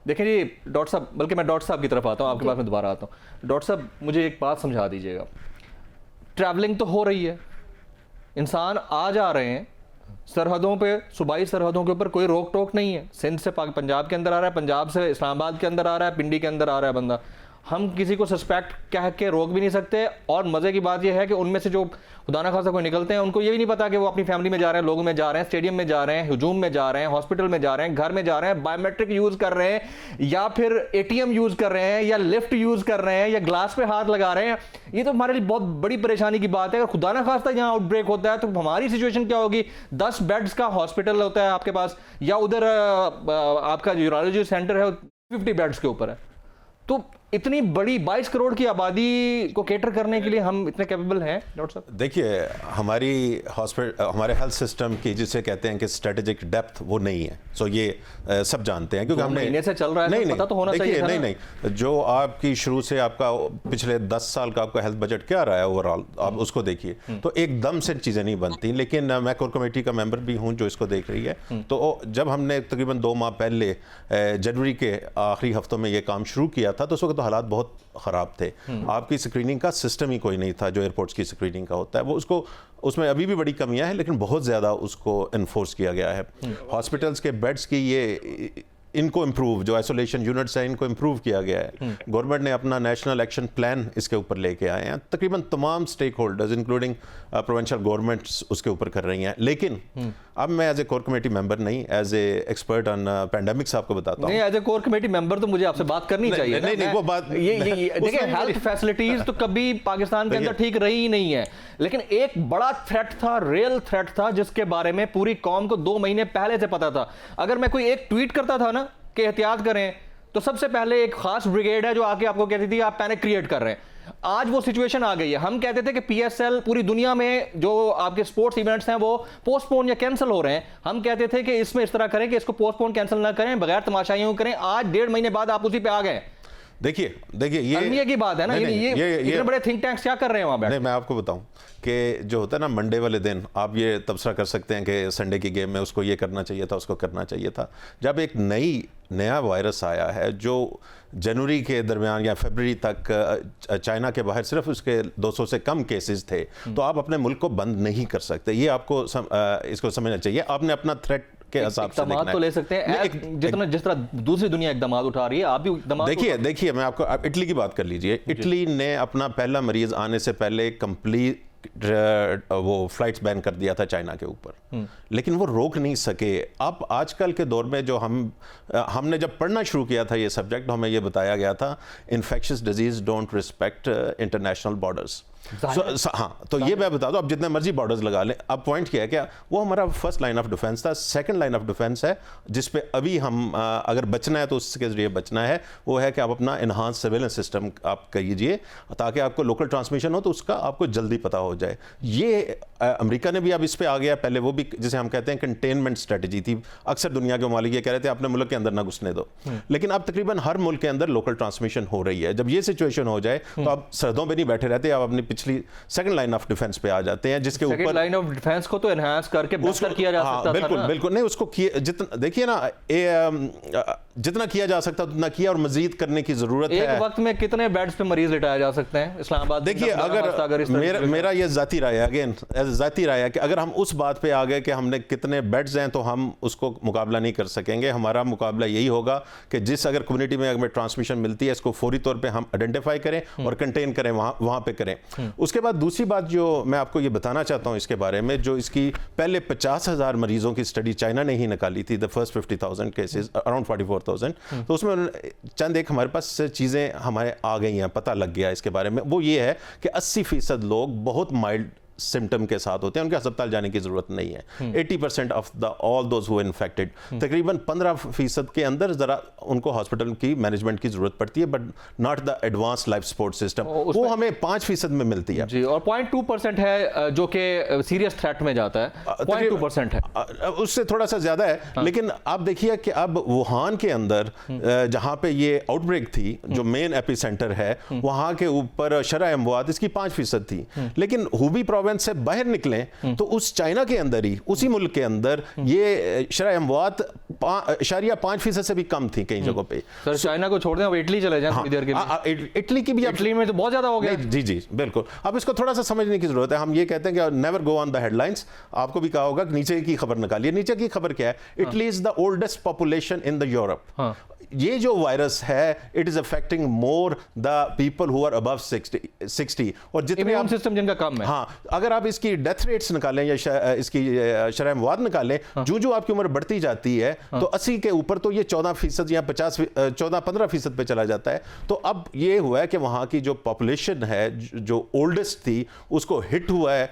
देखिए जी डॉक्टर साहब, बल्कि मैं डॉक्टर साहब की तरफ आता हूँ, आपके पास में दोबारा आता हूँ। डॉक्टर साहब मुझे एक बात समझा दीजिएगा, ट्रैवलिंग तो हो रही है, इंसान आ जा रहे हैं, सरहदों पे सूबाई सरहदों के ऊपर कोई रोक टोक नहीं है। सिंध से पंजाब के अंदर आ रहा है, पंजाब से इस्लामाबाद के अंदर आ रहा है, पिंडी के अंदर आ रहा है बंदा, हम किसी को सस्पेक्ट कह के रोक भी नहीं सकते। और मज़े की बात यह है कि उनमें से जो खुदा ना खासा कोई निकलते हैं उनको ये भी नहीं पता कि वो अपनी फैमिली में जा रहे हैं, लोगों में जा रहे हैं, स्टेडियम में जा रहे हैं, हुजूम में जा रहे हैं, हॉस्पिटल में जा रहे हैं, घर में जा रहे हैं, बायोमेट्रिक यूज़ कर रहे हैं या फिर ATM यूज़ कर रहे हैं या लिफ्ट यूज़ कर रहे हैं या ग्लास पे हाथ लगा रहे हैं। ये तो हमारे लिए बहुत बड़ी परेशानी की बात है। अगर खुदा ना खास्ता यहाँ आउटब्रेक होता है तो हमारी सिचुएशन क्या होगी? 10 बेड्स का हॉस्पिटल होता है आपके पास, या उधर आपका यूरोलॉजी सेंटर है 50 बेड्स के ऊपर है। तो इतनी बड़ी 22 करोड़ की आबादी को केटर करने के लिए हम इतने कैपेबल हैं डॉक्टर साहब? देखिए हमारे हेल्थ सिस्टम की जिसे कहते हैं कि स्ट्रेटेजिक डेप्थ वो नहीं है। सो ये सब जानते हैं क्योंकि हमने महीने से चल रहा है, नहीं, पता तो होना चाहिए था। नहीं, जो आपकी शुरू से आपका पिछले 10 साल का आपका हेल्थ बजट क्या रहा है ओवरऑल, आप उसको देखिए। तो एकदम से चीज़ें नहीं बनती, लेकिन मैं कोर कमेटी का मेंबर भी हूँ जो इसको देख रही है। तो जब हमने तकरीबन 2 माह पहले जनवरी के आखिरी हफ्तों में ये काम शुरू किया था तो उस वक्त हालात बहुत ख़राब थे। आपकी स्क्रीनिंग का सिस्टम ही कोई नहीं था जो एयरपोर्ट्स की स्क्रीनिंग का होता है। वो उसमें अभी भी बड़ी कमियां हैं, लेकिन बहुत ज़्यादा उसको इन्फोर्स किया गया है। हॉस्पिटल्स के बेड्स की इनको इम्प्रूव, जो आइसोलेशन यूनिट्स हैं इनको इम्प्रूव किया गया है। गवर्नमेंट ने अपना नेशनल एक्शन प्लान इसके ऊपर लेके आए हैं। तकरीबन तमाम stakeholders including provincial governments उसके ऊपर कर रही हैं। लेकिन अब मैं as a core committee member नहीं, as a expert on pandemics आपको बताता हूँ। As a core committee member तो मुझे आपसे बात करनी चाहिए। नहीं, वो बात देखिए हेल्थ फैसिलिटीज तो कभी पाकिस्तान के अंदर ठीक रही ही नहीं है, लेकिन एक बड़ा थ्रेट था, रियल थ्रेट था, जिसके बारे में पूरी कौम को 2 महीने पहले से पता था। अगर मैं कोई एक ट्वीट करता था ना कि एहतियात करें, तो सबसे पहले एक खास ब्रिगेड है जो आके आपको कहती थी आप पैनिक क्रिएट कर रहे हैं। आज वो सिचुएशन आ गई है। हम कहते थे कि PSL पूरी दुनिया में जो आपके स्पोर्ट्स इवेंट्स हैं वो पोस्टपोन या कैंसिल हो रहे हैं, हम कहते थे कि इसमें इस तरह करें कि इसको पोस्टपोन कैंसिल ना करें, बगैर तमाशाइयों करें। आज 1.5 महीने बाद आप उसी पे आ गए। देखिए ये अलमिया की बात है ना। ये इतने बड़े थिंक टैंक्स क्या कर रहे हैं वहां बैठ? नहीं, मैं आपको बताऊं कि जो होता है ना मंडे वाले दिन आप ये तबसरा कर सकते हैं कि संडे की गेम में उसको ये करना चाहिए था, उसको करना चाहिए था। जब एक नया वायरस आया है जो जनवरी के दरमियान या फरवरी तक चाइना के बाहर सिर्फ उसके 200 से कम केसेस थे, तो आप अपने मुल्क को बंद नहीं कर सकते। ये आपको इसको समझना चाहिए। आपने अपना थ्रेट के हिसाब से देखना है। तो ले सकते हैं जिस तरह दूसरी दुनिया इकदाम उठा रही है, आप भी देखिए मैं आपको इटली की बात कर लीजिए। इटली ने अपना पहला मरीज आने से पहले कंप्लीट वो फ्लाइट्स बैन कर दिया था चाइना के ऊपर, लेकिन वो रोक नहीं सके। अब आजकल के दौर में जो हमने जब पढ़ना शुरू किया था ये सब्जेक्ट, हमें ये बताया गया था infectious disease don't respect international borders. हाँ, तो ये मैं बता दूं, अब जितने मर्जी बॉर्डर्स लगा लें। अब पॉइंट क्या है, क्या वो हमारा फर्स्ट लाइन ऑफ डिफेंस था। सेकंड लाइन ऑफ डिफेंस है जिस पे अभी हम अगर बचना है तो उसके जरिए बचना है, वो है कि आप अपना इन्हांस सर्वेलेंस सिस्टम आप कीजिए ताकि आपको लोकल ट्रांसमिशन हो तो उसका आपको जल्दी पता हो हो जाए। ये अमेरिका ने भी अब इस पे आ गया, पहले वो भी जिसे हम कहते हैं कंटेनमेंट स्ट्रेटजी थी। अक्सर दुनिया के ममालिक ये कह रहे थे अपने मुल्क के अंदर ना घुसने दो, लेकिन अब तकरीबन हर मुल्क के अंदर लोकल ट्रांसमिशन हो रही है। जब ये सिचुएशन हो जाए तो आप सरहदों पे नहीं बैठे रहते, आप अपनी पिछली सेकंड लाइन ऑफ डिफेंस पे आ जाते हैं, जिसके ऊपर लाइन ऑफ डिफेंस को तो एनहांस करके बेहतर किया जा सकता था। बिल्कुल बिल्कुल नहीं, उसको जितना देखिए ना, जितना किया जा सकता उतना किया, और मजीद करने की जरूरत है। एक वक्त में कितने बेड्स पे मरीज लिटाया जा सकते हैं इस्लामाबाद? देखिए, अगर मेरा ये जाती राय है, अगेन जाती राय है कि अगर हम उस बात पे आ गए कि हमने कितने बेड्स हैं तो हम उसको मुकाबला नहीं कर सकेंगे। हमारा मुकाबला यही होगा कि जिस अगर कम्युनिटी में अगर ट्रांसमिशन मिलती है, इसको फौरी तौर पे हम आइडेंटिफाई करें और कंटेन करें, वहाँ पे करें। उसके बाद दूसरी बात जो मैं आपको ये बताना चाहता हूँ इसके बारे में, जो इसकी पहले 50,000 मरीजों की स्टडी चाइना ने ही निकाली थी, द फर्स्ट 50,000 केसेस, अराउंड 44,000, तो उसमें चंद एक हमारे पास चीज़ें हमारे आ गई हैं, पता लग गया इसके बारे में। वो ये है कि 80% लोग बहुत माइल्ड सिम्टम के साथ होते हैं, उनके अस्पताल जाने की जरूरत नहीं है। 80% of the all those who infected, तकरीबन 15% के अंदर जरा उनको हॉस्पिटल की मैनेजमेंट की जरूरत पड़ती है, but not the advance life support system, वो हमें 5% में मिलती है जी। और 0.2% है जो कि सीरियस थ्रेट में जाता है, 0.2% है, उससे थोड़ा सा ज्यादा है। लेकिन आप देखिए कि अब वुहान के अंदर जहां पे ये आउटब्रेक थी, जो मेन एपिसेंटर है, वहां के ऊपर शरह अमवात इसकी 5% थी, लेकिन हुबी प्रोविंस से बाहर निकलें तो उस चाइना के अंदर ही, उसी मुल्क के अंदर ये शरह अमवात 5% से भी कम थी कई जगहों पे। सर चाइना को छोड़ दें, अब इटली चले जाएं थोड़ी देर के लिए। इटली की भी, इटली में तो बहुत ज्यादा हो गया। जी जी बिल्कुल। अब इसको थोड़ा सा समझने की जरूरत है। हम ये कहते हैं कि never go on the headlines. आपको भी कहा होगा कि नीचे की खबर निकालिए। नीचे की खबर क्या है? Italy is the oldest population in the Europe. ये जो वायरस है, it is affecting more the people who are above 60, और जितने इम्यून सिस्टम जिनका कम है। हाँ, अगर आप इसकी डेथ रेट्स निकालें या इसकी शरह अमवात निकालें, जो आपकी उम्र बढ़ती जाती है तो 80 के ऊपर तो ये 14% या 15% पे चला जाता है। तो अब ये हुआ है कि वहां की जो पॉपुलेशन है, जो ओल्डेस्ट थी, उसको हिट हुआ है।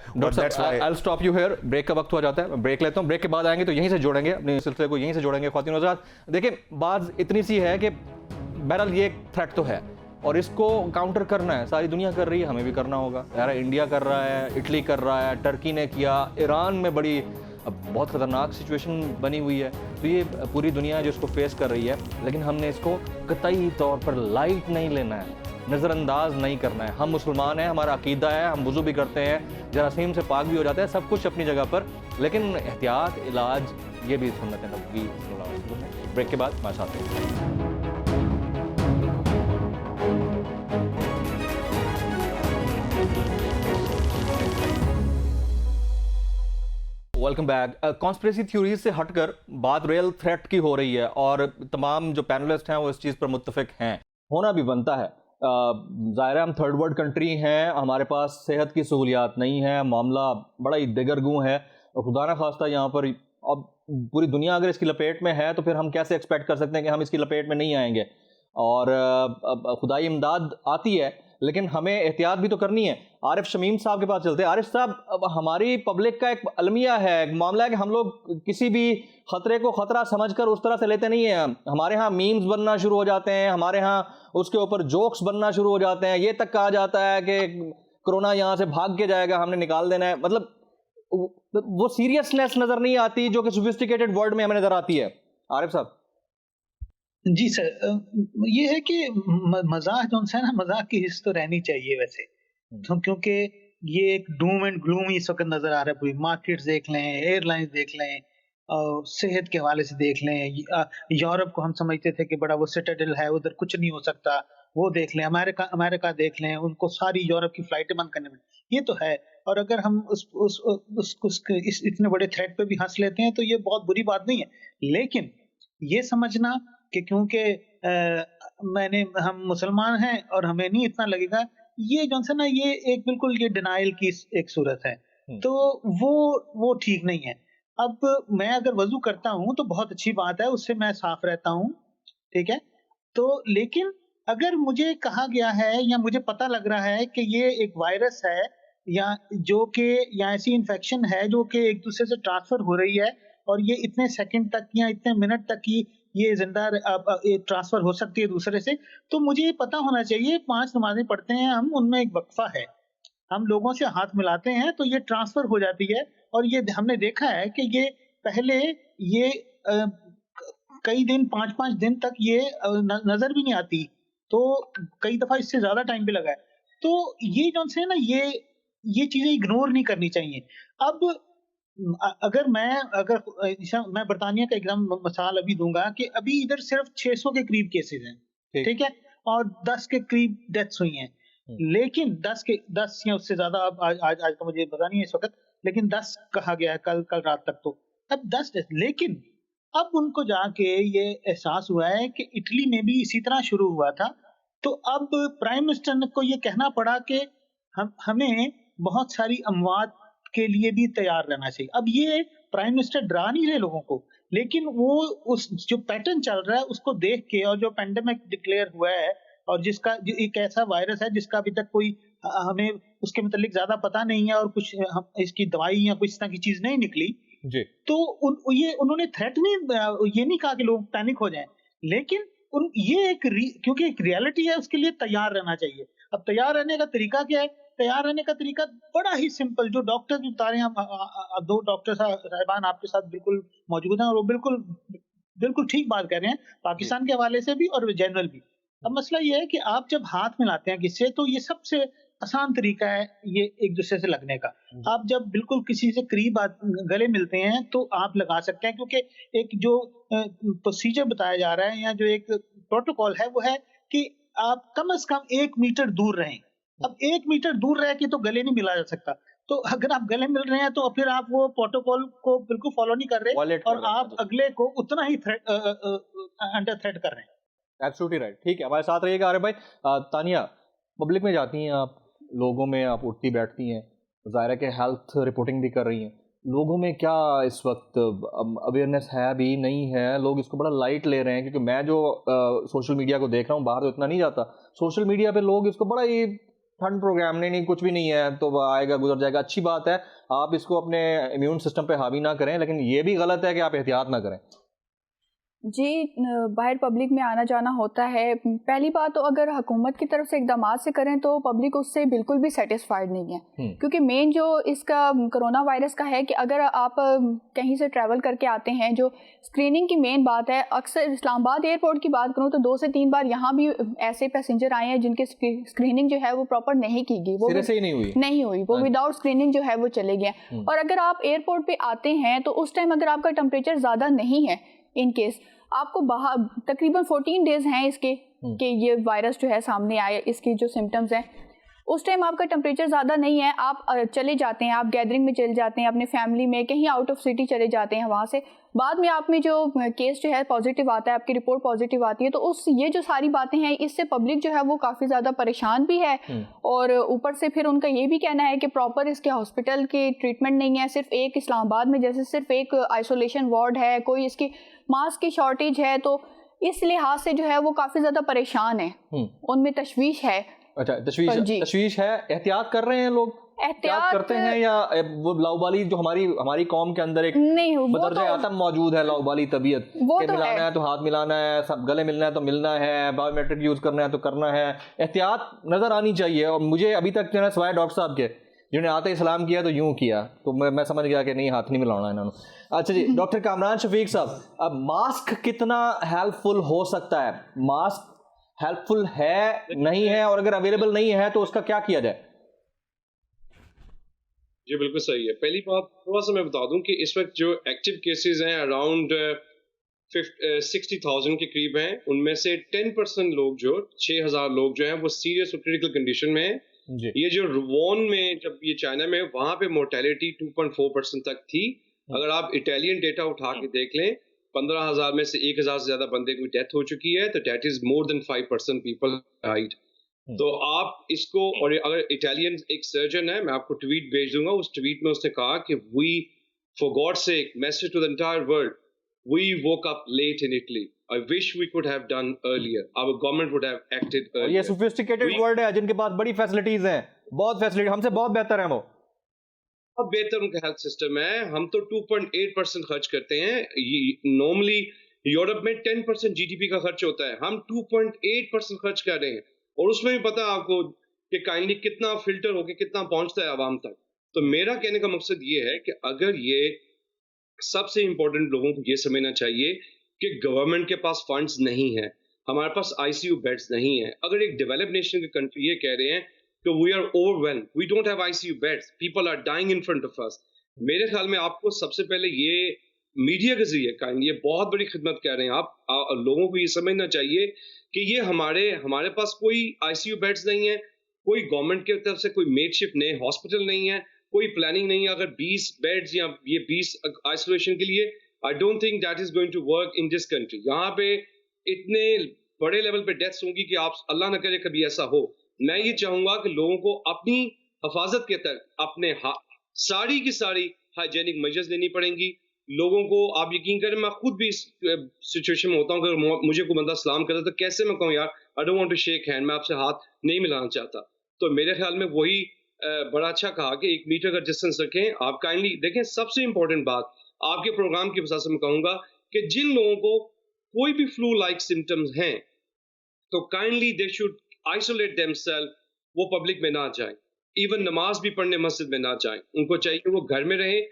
I'll stop you here. Break का वक्त हो जाता है, ब्रेक लेता हूं। ब्रेक के बाद आएंगे तो यहीं से जोड़ेंगे, अपने सिलसिले को यहीं से जोड़ेंगे। ख्वातीन हज़रात, देखिए बात इतनी सी है कि बहरहाल ये एक थ्रेट तो है और इसको काउंटर करना है, सारी दुनिया कर रही है, हमें भी करना होगा। यार इंडिया कर रहा है, इटली कर रहा है, टर्की ने किया, ईरान में बड़ी अब बहुत ख़तरनाक सिचुएशन बनी हुई है। तो ये पूरी दुनिया जो इसको फेस कर रही है, लेकिन हमने इसको कतई तौर पर लाइट नहीं लेना है, नज़रअंदाज नहीं करना है। हम मुसलमान हैं, हमारा अकीदा है, हम वुज़ू भी करते हैं, जरासीम से पाक भी हो जाते हैं, सब कुछ अपनी जगह पर, लेकिन एहतियात, इलाज, ये भी सुन्नत नबवी सल्लल्लाहु अलैहि वसल्लम है। ब्रेक के बाद हमारे साथ हैं। Welcome back. कॉन्स्पिरेसी थ्योरीज से हटकर बात रियल थ्रेट की हो रही है और तमाम जो पैनलिस्ट हैं वो इस चीज़ पर मुत्तफिक हैं, होना भी बनता है। ज़ाहिर है हम थर्ड वर्ल्ड कंट्री हैं, हमारे पास सेहत की सहूलियात नहीं है, मामला बड़ा ही दिगरगू है और खुदा न खास्ता यहाँ पर अब पूरी दुनिया अगर इसकी लपेट में है तो फिर हम कैसे एक्सपेक्ट कर सकते हैं कि हम इसकी लपेट में नहीं आएंगे। और खुदाई इमदाद आती है लेकिन हमें एहतियात भी तो करनी है। आरिफ शमीम साहब के पास चलते हैं। आरिफ साहब, अब हमारी पब्लिक का एक अलमिया है, एक मामला है कि हम लोग किसी भी ख़तरे को ख़तरा समझकर उस तरह से लेते नहीं हैं। हमारे यहाँ मीम्स बनना शुरू हो जाते हैं, हमारे यहाँ उसके ऊपर जोक्स बनना शुरू हो जाते हैं, ये तक कहा जाता है कि कोरोना यहाँ से भाग के जाएगा, हमने निकाल देना है। मतलब वो सीरियसनेस नज़र नहीं आती जो कि सोफिस्टिकेटेड वर्ल्ड में हमें नज़र आती है। आरिफ साहब जी सर, ये है कि मजाक जो है ना, मजाक की हिस्स तो रहनी चाहिए वैसे, तो क्योंकि ये एक डूम एंड ग्लूम इस वक्त नजर आ रहा है। पूरी मार्केट्स देख लें, एयरलाइंस देख लें, सेहत के हवाले से देख लें। यूरोप को हम समझते थे कि बड़ा वो सिटाडेल है, उधर कुछ नहीं हो सकता, वो देख लें। अमेरिका देख लें, उनको सारी यूरोप की फ्लाइटें बंद करने में, ये तो है। और अगर हम इस इतने बड़े थ्रेट पे भी हंस लेते हैं तो ये बहुत बुरी बात नहीं है। लेकिन ये समझना कि क्योंकि हम मुसलमान हैं और हमें नहीं इतना लगेगा, ये जो है ना, ये एक बिल्कुल ये डिनाइल की एक सूरत है, तो वो ठीक नहीं है। अब मैं अगर वजू करता हूं तो बहुत अच्छी बात है, उससे मैं साफ रहता हूं, ठीक है। तो लेकिन अगर मुझे कहा गया है या मुझे पता लग रहा है कि ये एक वायरस है या ऐसी इन्फेक्शन है जो कि एक दूसरे से ट्रांसफर हो रही है और ये इतने सेकंड तक या इतने मिनट तक की ये जिंदा ट्रांसफर हो सकती है दूसरे से, तो मुझे ये पता होना चाहिए। 5 नमाजें पढ़ते हैं हम, उनमें एक वक्फा है। हम लोगों से हाथ मिलाते हैं तो ये ट्रांसफर हो जाती है। और ये हमने देखा है कि ये पहले ये कई दिन 5-5 दिन तक ये नजर भी नहीं आती, तो कई दफा इससे ज्यादा टाइम भी लगा है। तो ये जो है ना, ये चीजें इग्नोर नहीं करनी चाहिए। अब अगर मैं बर्तानिया का एकदम मिसाल अभी दूंगा कि अभी इधर सिर्फ 600 के करीब केसेस हैं, ठीक है, और 10 के करीब डेथ्स हुई हैं। लेकिन 10 या उससे ज्यादा, अब आज तो मुझे पता नहीं है इस वक्त, लेकिन 10 कहा गया है कल रात तक। तो अब 10 डेथ, लेकिन अब उनको जाके ये एहसास हुआ है कि इटली में भी इसी तरह शुरू हुआ था। तो अब प्राइम मिनिस्टर को ये कहना पड़ा कि हमें बहुत सारी अमवात के लिए भी तैयार रहना चाहिए। अब ये प्राइम मिनिस्टर डरा नहीं रहे लोगों को, लेकिन वो उस जो पैटर्न चल रहा है उसको देख के, और जो पेंडेमिक डिक्लेयर हुआ है और जिसका जो एक ऐसा वायरस है जिसका अभी तक कोई हमें उसके मतलब ज्यादा पता नहीं है और कुछ इसकी दवाई या कुछ इस तरह की चीज नहीं निकली जी, तो उन्होंने थ्रेट नहीं, ये नहीं कहा कि लोग पैनिक हो जाएं, लेकिन ये क्योंकि एक रियलिटी है, उसके लिए तैयार रहना चाहिए। अब तैयार रहने का तरीका क्या है? तैयार रहने का तरीका बड़ा ही सिंपल, जो डॉक्टर भी बता रहे हैं, 2 डॉक्टर साहिबान आपके साथ बिल्कुल मौजूद हैं और वो बिल्कुल ठीक बात कर रहे हैं, पाकिस्तान के हवाले से भी और जनरल भी। अब मसला ये है कि आप जब हाथ मिलाते हैं किससे, तो ये सबसे आसान तरीका है ये एक दूसरे से लगने का। आप जब बिल्कुल किसी से करीब गले मिलते हैं तो आप लगा सकते हैं, क्योंकि एक जो प्रोसीजर बताया जा रहा है या जो एक प्रोटोकॉल है वो है कि आप कम से कम 1 मीटर दूर रहें। अब 1 मीटर दूर रह के तो गले नहीं मिला जा सकता, तो अगर आप गले मिल रहे हैं तो फिर आप वो प्रोटोकॉल को बिल्कुल फॉलो नहीं कर रहे और आप अगले को उतना ही अंडर थ्रेट कर रहे हैं। Absolutely right. ठीक है, हमारे साथ रहिएगा। अरे भाई, तानिया, पब्लिक में जाती हैं आप, लोगों में आप उठती बैठती हैं, ज़ाहिर है कि हेल्थ रिपोर्टिंग भी कर रही हैं, लोगों में क्या इस वक्त अवेयरनेस है भी नहीं है? लोग इसको बड़ा लाइट ले रहे हैं, क्योंकि मैं जो सोशल मीडिया को देख रहा हूँ, बाहर तो इतना नहीं जाता, सोशल मीडिया पे लोग इसको बड़ा ही फंड प्रोग्राम नहीं कुछ भी नहीं है तो आएगा गुजर जाएगा। अच्छी बात है, आप इसको अपने इम्यून सिस्टम पे हावी ना करें, लेकिन ये भी गलत है कि आप एहतियात ना करें। जी, बाहर पब्लिक में आना जाना होता है। पहली बात तो अगर हुकूमत की तरफ से इकदाम से करें तो पब्लिक उससे बिल्कुल भी सेटिस्फाइड नहीं है, क्योंकि मेन जो इसका कोरोना वायरस का है कि अगर आप कहीं से ट्रैवल करके आते हैं, जो स्क्रीनिंग की मेन बात है, अक्सर इस्लामाबाद एयरपोर्ट की बात करूँ तो 2 से 3 बार यहाँ भी ऐसे पैसेंजर आए हैं जिनकी स्क्रीनिंग जो है वो प्रॉपर नहीं की गई, वो नहीं हुई, वो विदाउट स्क्रीनिंग जो है वो चले गए। और अगर आप एयरपोर्ट पे आते हैं तो उस टाइम अगर आपका टेम्परेचर ज़्यादा नहीं है, इन केस आपको बाहर तकरीबन 14 डेज हैं इसके कि ये वायरस जो है सामने आए, इसकी जो सिम्टम्स हैं, उस टाइम आपका टेम्परेचर ज़्यादा नहीं है, आप चले जाते हैं, आप गैदरिंग में चले जाते हैं, अपने फैमिली में कहीं आउट ऑफ सिटी चले जाते हैं, वहाँ से बाद में आप में जो केस जो है पॉजिटिव आता है, आपकी रिपोर्ट पॉजिटिव आती है, तो ये जो सारी बातें हैं, इससे पब्लिक जो है वो काफ़ी ज़्यादा परेशान भी है। और ऊपर से फिर उनका ये भी कहना है कि प्रॉपर इसके हॉस्पिटल की ट्रीटमेंट नहीं है, सिर्फ एक इस्लामाबाद में जैसे सिर्फ एक आइसोलेशन वार्ड है, कोई इसकी मास्क की शॉर्टेज है, तो इस लिहाज से जो है वो काफ़ी ज़्यादा परेशान है, उनमें तशवीश है। अच्छा, तशवीश है। एहतियात कर रहे हैं लोग, एहतियात करते हैं, या वो लाउबाली जो हमारी कौम के अंदर एक बदरजा आतम मौजूद है, लाउबाली तबीयत, मिलाना है तो हाथ मिलाना है, सब गले मिलना है तो मिलना है, बायोमेट्रिक यूज करना है तो करना है, एहतियात नजर आनी चाहिए। और मुझे अभी तक जो है सवाए डॉक्टर साहब के जिन्होंने आते इस्लाम किया तो यूं किया, तो मैं समझ गया कि नहीं, हाथ नहीं मिलाना इन्होंने। अच्छा जी, डॉक्टर कामरान शफीक साहब, अब मास्क कितना हेल्पफुल हो सकता है? मास्क हेल्पफुल है, नहीं है, और अगर अवेलेबल नहीं है तो उसका क्या किया जाए? जी बिल्कुल सही है। पहली बात थोड़ा सा मैं बता दूं कि इस वक्त जो एक्टिव केसेस हैं अराउंड 60,000 के करीब हैं, उनमें से 10% लोग, जो 6,000 लोग जो हैं वो सीरियस और क्रिटिकल कंडीशन में हैं। ये जो वुहान में, जब ये चाइना में, वहां पे मोर्टेलिटी 2.4% तक थी। अगर आप इटालियन डेटा उठा के देख लें, 15,000 में से 1,000 से ज्यादा बंदे की डेथ हो चुकी है, तो that is more than 5% people died. तो आप इसको, और अगर इटालियन एक सर्जन है, मैं आपको ट्वीट भेज दूंगा, उस ट्वीट में उसने कहा कि we, for God sake, message to the entire world, we woke up late in Italy, I wish we could have done earlier, our government would have acted earlier. ये सोफिस्टिकेटेड वर्ल्ड है, जिनके पास बड़ी facilities हैं, बहुत facility, हमसे बहुत बेहतर है, वो अब बेहतर उनका हेल्थ सिस्टम है। हम तो 2.8% खर्च करते हैं, नॉर्मली यूरोप में 10% जीडीपी का खर्च होता है, हम 2.8% खर्च कर रहे हैं। और उसमें भी पता है आपको, कि काइंडली कितना फिल्टर होके कितना पहुंचता है आवाम तक। तो मेरा कहने का मकसद ये है कि अगर ये सबसे इंपॉर्टेंट लोगों को ये समझना चाहिए कि गवर्नमेंट के पास फंड्स नहीं है, हमारे पास आईसीयू बेड्स नहीं है। अगर एक डेवलप्ड नेशन की कंट्री ये कह रहे हैं कि we are overwhelmed, we don't have ICU beds, people are dying in front of us, मेरे ख्याल में आपको सबसे पहले ये मीडिया के जरिए काइंड ये बहुत बड़ी खिदमत कर रहे हैं आप, लोगों को ये समझना चाहिए कि ये हमारे पास कोई आईसीयू बेड्स नहीं है, कोई गवर्नमेंट की तरफ से कोई मेडशिप नए हॉस्पिटल नहीं है, कोई प्लानिंग नहीं है। अगर 20 बेड्स या ये 20 आइसोलेशन के लिए, I don't think that is going to work in this country. यहाँ पे इतने बड़े लेवल पे डेथ्स होंगी कि आप अल्लाह न करे कभी ऐसा हो। मैं ये चाहूंगा कि लोगों को अपनी हिफाजत के तक अपने सारी की सारी हाइजेनिक मेजर्स लेनी पड़ेंगी। लोगों को आप यकीन करें, मैं खुद भी इस सिचुएशन में होता हूँ, अगर मुझे कोई बंदा सलाम करे तो कैसे मैं कहूँ यार I don't want to shake hand, मैं आपसे हाथ नहीं मिलाना चाहता। तो मेरे ख्याल में वही बड़ा अच्छा कहा कि 1 मीटर का डिस्टेंस रखें। आप काइंडली देखें, सबसे इंपॉर्टेंट बात आपके प्रोग्राम की वजह से मैं कहूंगा कि जिन लोगों को कोई भी फ्लू लाइक सिम्टम्स हैं तो kindly they should isolate themselves, वो पब्लिक में ना जाए, इवन नमाज भी पढ़ने मस्जिद में ना जाए। उनको चाहिए वो घर में रहें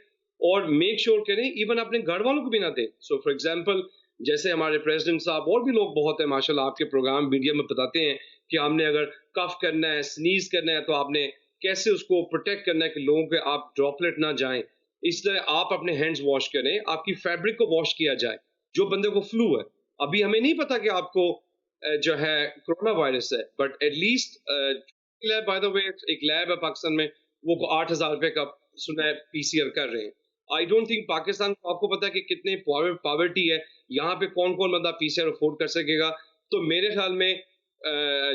और मेक श्योर करें इवन अपने घर वालों को भी ना दें। सो फॉर एग्जांपल जैसे हमारे प्रेसिडेंट साहब और भी लोग बहुत है माशाल्लाह, आपके प्रोग्राम मीडिया में बताते हैं कि हमने अगर कफ करना है, स्नीज करना है, तो आपने कैसे उसको प्रोटेक्ट करना है कि लोगों के आप ड्रॉपलेट ना जाएं। इस तरह आप अपने हैंड्स वॉश करें, आपकी फैब्रिक को वॉश किया जाए। जो बंदे को फ्लू है, अभी हमें नहीं पता कि आपको जो है कोरोना वायरस है, but at least by the way एक लैब है पाकिस्तान में, वो 8,000 रुपए का सुना है पीसीआर कर रहे हैं। आई डोंट थिंक पाकिस्तान को, आपको पता है कि कितने पॉवर्टी है, यहाँ पे कौन कौन बंदा पीसीआर अफोर्ड कर सकेगा। तो मेरे ख्याल में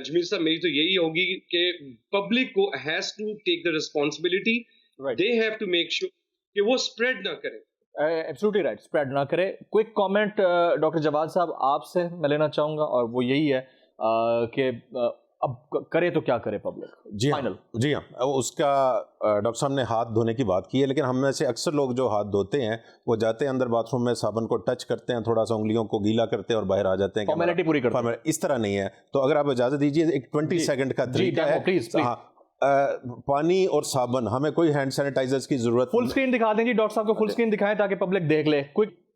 जमील साहब मेरी तो यही होगी कि पब्लिक को has to take the responsibility, they have to make sure कि वो स्प्रेड ना करें। एब्सोल्युटली राइट, स्प्रेड ना करे। क्विक कमेंट डॉक्टर जवाद साहब आपसे मैं लेना चाहूँगा, और वो यही है कि अब करे तो क्या करे पब्लिक? जी हाँ, जी हाँ, उसका डॉक्टर साहब ने हाथ धोने की बात की है, लेकिन हम में से अक्सर लोग जो हाथ धोते हैं वो जाते हैं अंदर बाथरूम में, साबुन को टच करते हैं, थोड़ा सा उंगलियों को गीला करते हैं और बाहर आ जाते हैं, फॉर्मेलिटी पूरी करते हैं। इस तरह नहीं है। तो अगर आप इजाज़त दीजिए, एक 20 सेकंड का तरीका है। प्लीज। हाँ, पानी और साबुन, हमें कोई हैंड सैनिटाइजर्स की जरूरत। फुल स्क्रीन दिखा दें जी, डॉक्टर साहब को फुल स्क्रीन दिखाएं ताकि पब्लिक देख ले।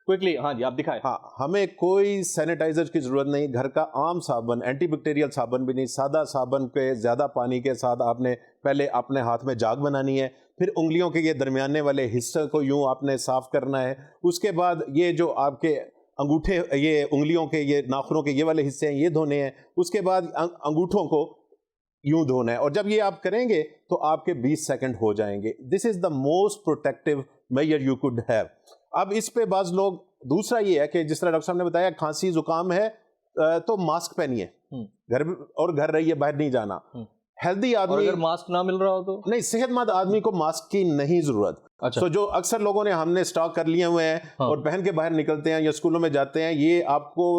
क्विकली हाँ जी, आप दिखाएं। हाँ, हमें कोई सैनिटाइजर की जरूरत नहीं। घर का आम साबुन, एंटीबैक्टीरियल साबुन भी नहीं, सादा साबुन के ज़्यादा पानी के साथ आपने पहले अपने हाथ में जाग बनानी है, फिर उंगलियों के ये दरमियाने वाले हिस्से को यूं आपने साफ करना है। उसके बाद ये जो आपके अंगूठे, ये उंगलियों के, ये नाखूनों के ये वाले हिस्से हैं, ये धोने हैं। उसके बाद अंगूठों को यूं धोना है, और जब ये आप करेंगे तो आपके 20 सेकंड हो जाएंगे। This is the most protective measure you could have. अब इस पे बाज लोग, दूसरा ये है कि जिस तरह डॉक्टर साहब ने बताया, खांसी जुकाम है तो मास्क पहनिए, घर रहिए, बाहर नहीं जाना। हेल्दी आदमी, अगर मास्क ना मिल रहा हो तो नहीं, सेहतमंद आदमी को मास्क की नहीं जरूरत। अच्छा। तो जो अक्सर लोगों ने, हमने स्टॉक कर लिए हुए हैं और पहन के बाहर निकलते हैं या स्कूलों में जाते हैं, ये आपको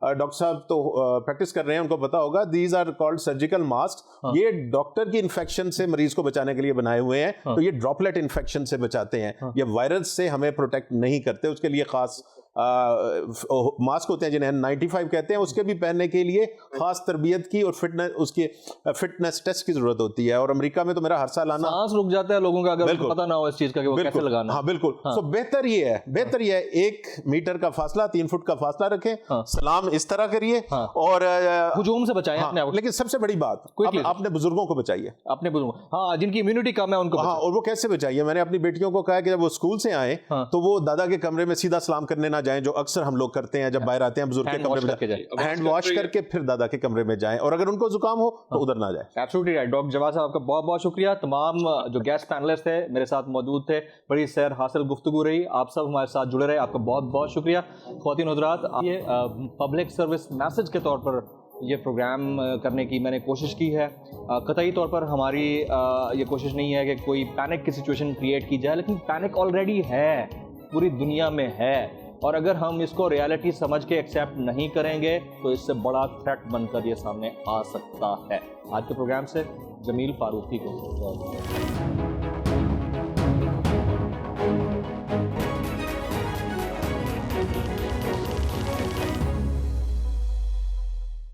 डॉक्टर साहब तो प्रैक्टिस कर रहे हैं, उनको पता होगा। These are called surgical mask. ये डॉक्टर की इन्फेक्शन से मरीज को बचाने के लिए बनाए हुए हैं। तो ये ड्रॉपलेट इन्फेक्शन से बचाते हैं। ये वायरस से हमें प्रोटेक्ट नहीं करते। उसके लिए खास मास्क होते हैं जिन्हें 95 कहते हैं, उसके भी पहनने के लिए खास तरबियत की और फिटनेस, उसकी फिटनेस टेस्ट की जरूरत होती है। और अमेरिका में तो मेरा हर साल आना, सांस रुक जाता है लोगों का अगर पता ना हो इस चीज का कि वो कैसे लगाना। हाँ बिल्कुल। तो बेहतर ये है 1 मीटर का फासला, 3 फुट का फासला रखें, सलाम इस तरह करिए और हुजूम से बचाएं अपने आप। लेकिन सबसे बड़ी बात, अपने बुजुर्गों को बचाइए, अपने बुजुर्गों, हाँ, जिनकी इम्यूनिटी कम है उनको। हाँ, और वो कैसे बचाइए? मैंने अपनी बेटियों को कहा कि जब वो स्कूल से आए तो वो दादा के कमरे में सीधा सलाम करने ना जाएं, जो अक्सर हम लोग करते हैं जब बाहर आते हैं बुजुर्ग के कमरे में, हैंड वॉश करके फिर दादा के कमरे में जाएं, और अगर उनको जुकाम हो तो उधर ना जाए। Absolutely right. डॉक्टर जवाद साहब, आपका बहुत बहुत शुक्रिया। तमाम जो गेस्ट पैनलिस्ट थे मेरे साथ मौजूद थे, बड़ी सैर हासिल गुफ्तगू रही। आप सब हमारे साथ जुड़े रहे, आपका बहुत बहुत शुक्रिया। ख्वातीन हज़रात, ये पब्लिक सर्विस मैसेज के तौर पर ये प्रोग्राम करने की मैंने कोशिश की है। कतई तौर पर हमारी ये कोशिश नहीं है कि कोई पैनिक की सिचुएशन क्रिएट की जाए, लेकिन पैनिक ऑलरेडी है, पूरी दुनिया में है। और अगर हम इसको रियलिटी समझ के एक्सेप्ट नहीं करेंगे तो इससे बड़ा थ्रेट बनकर ये सामने आ सकता है। आज के प्रोग्राम से जमील फारूकी को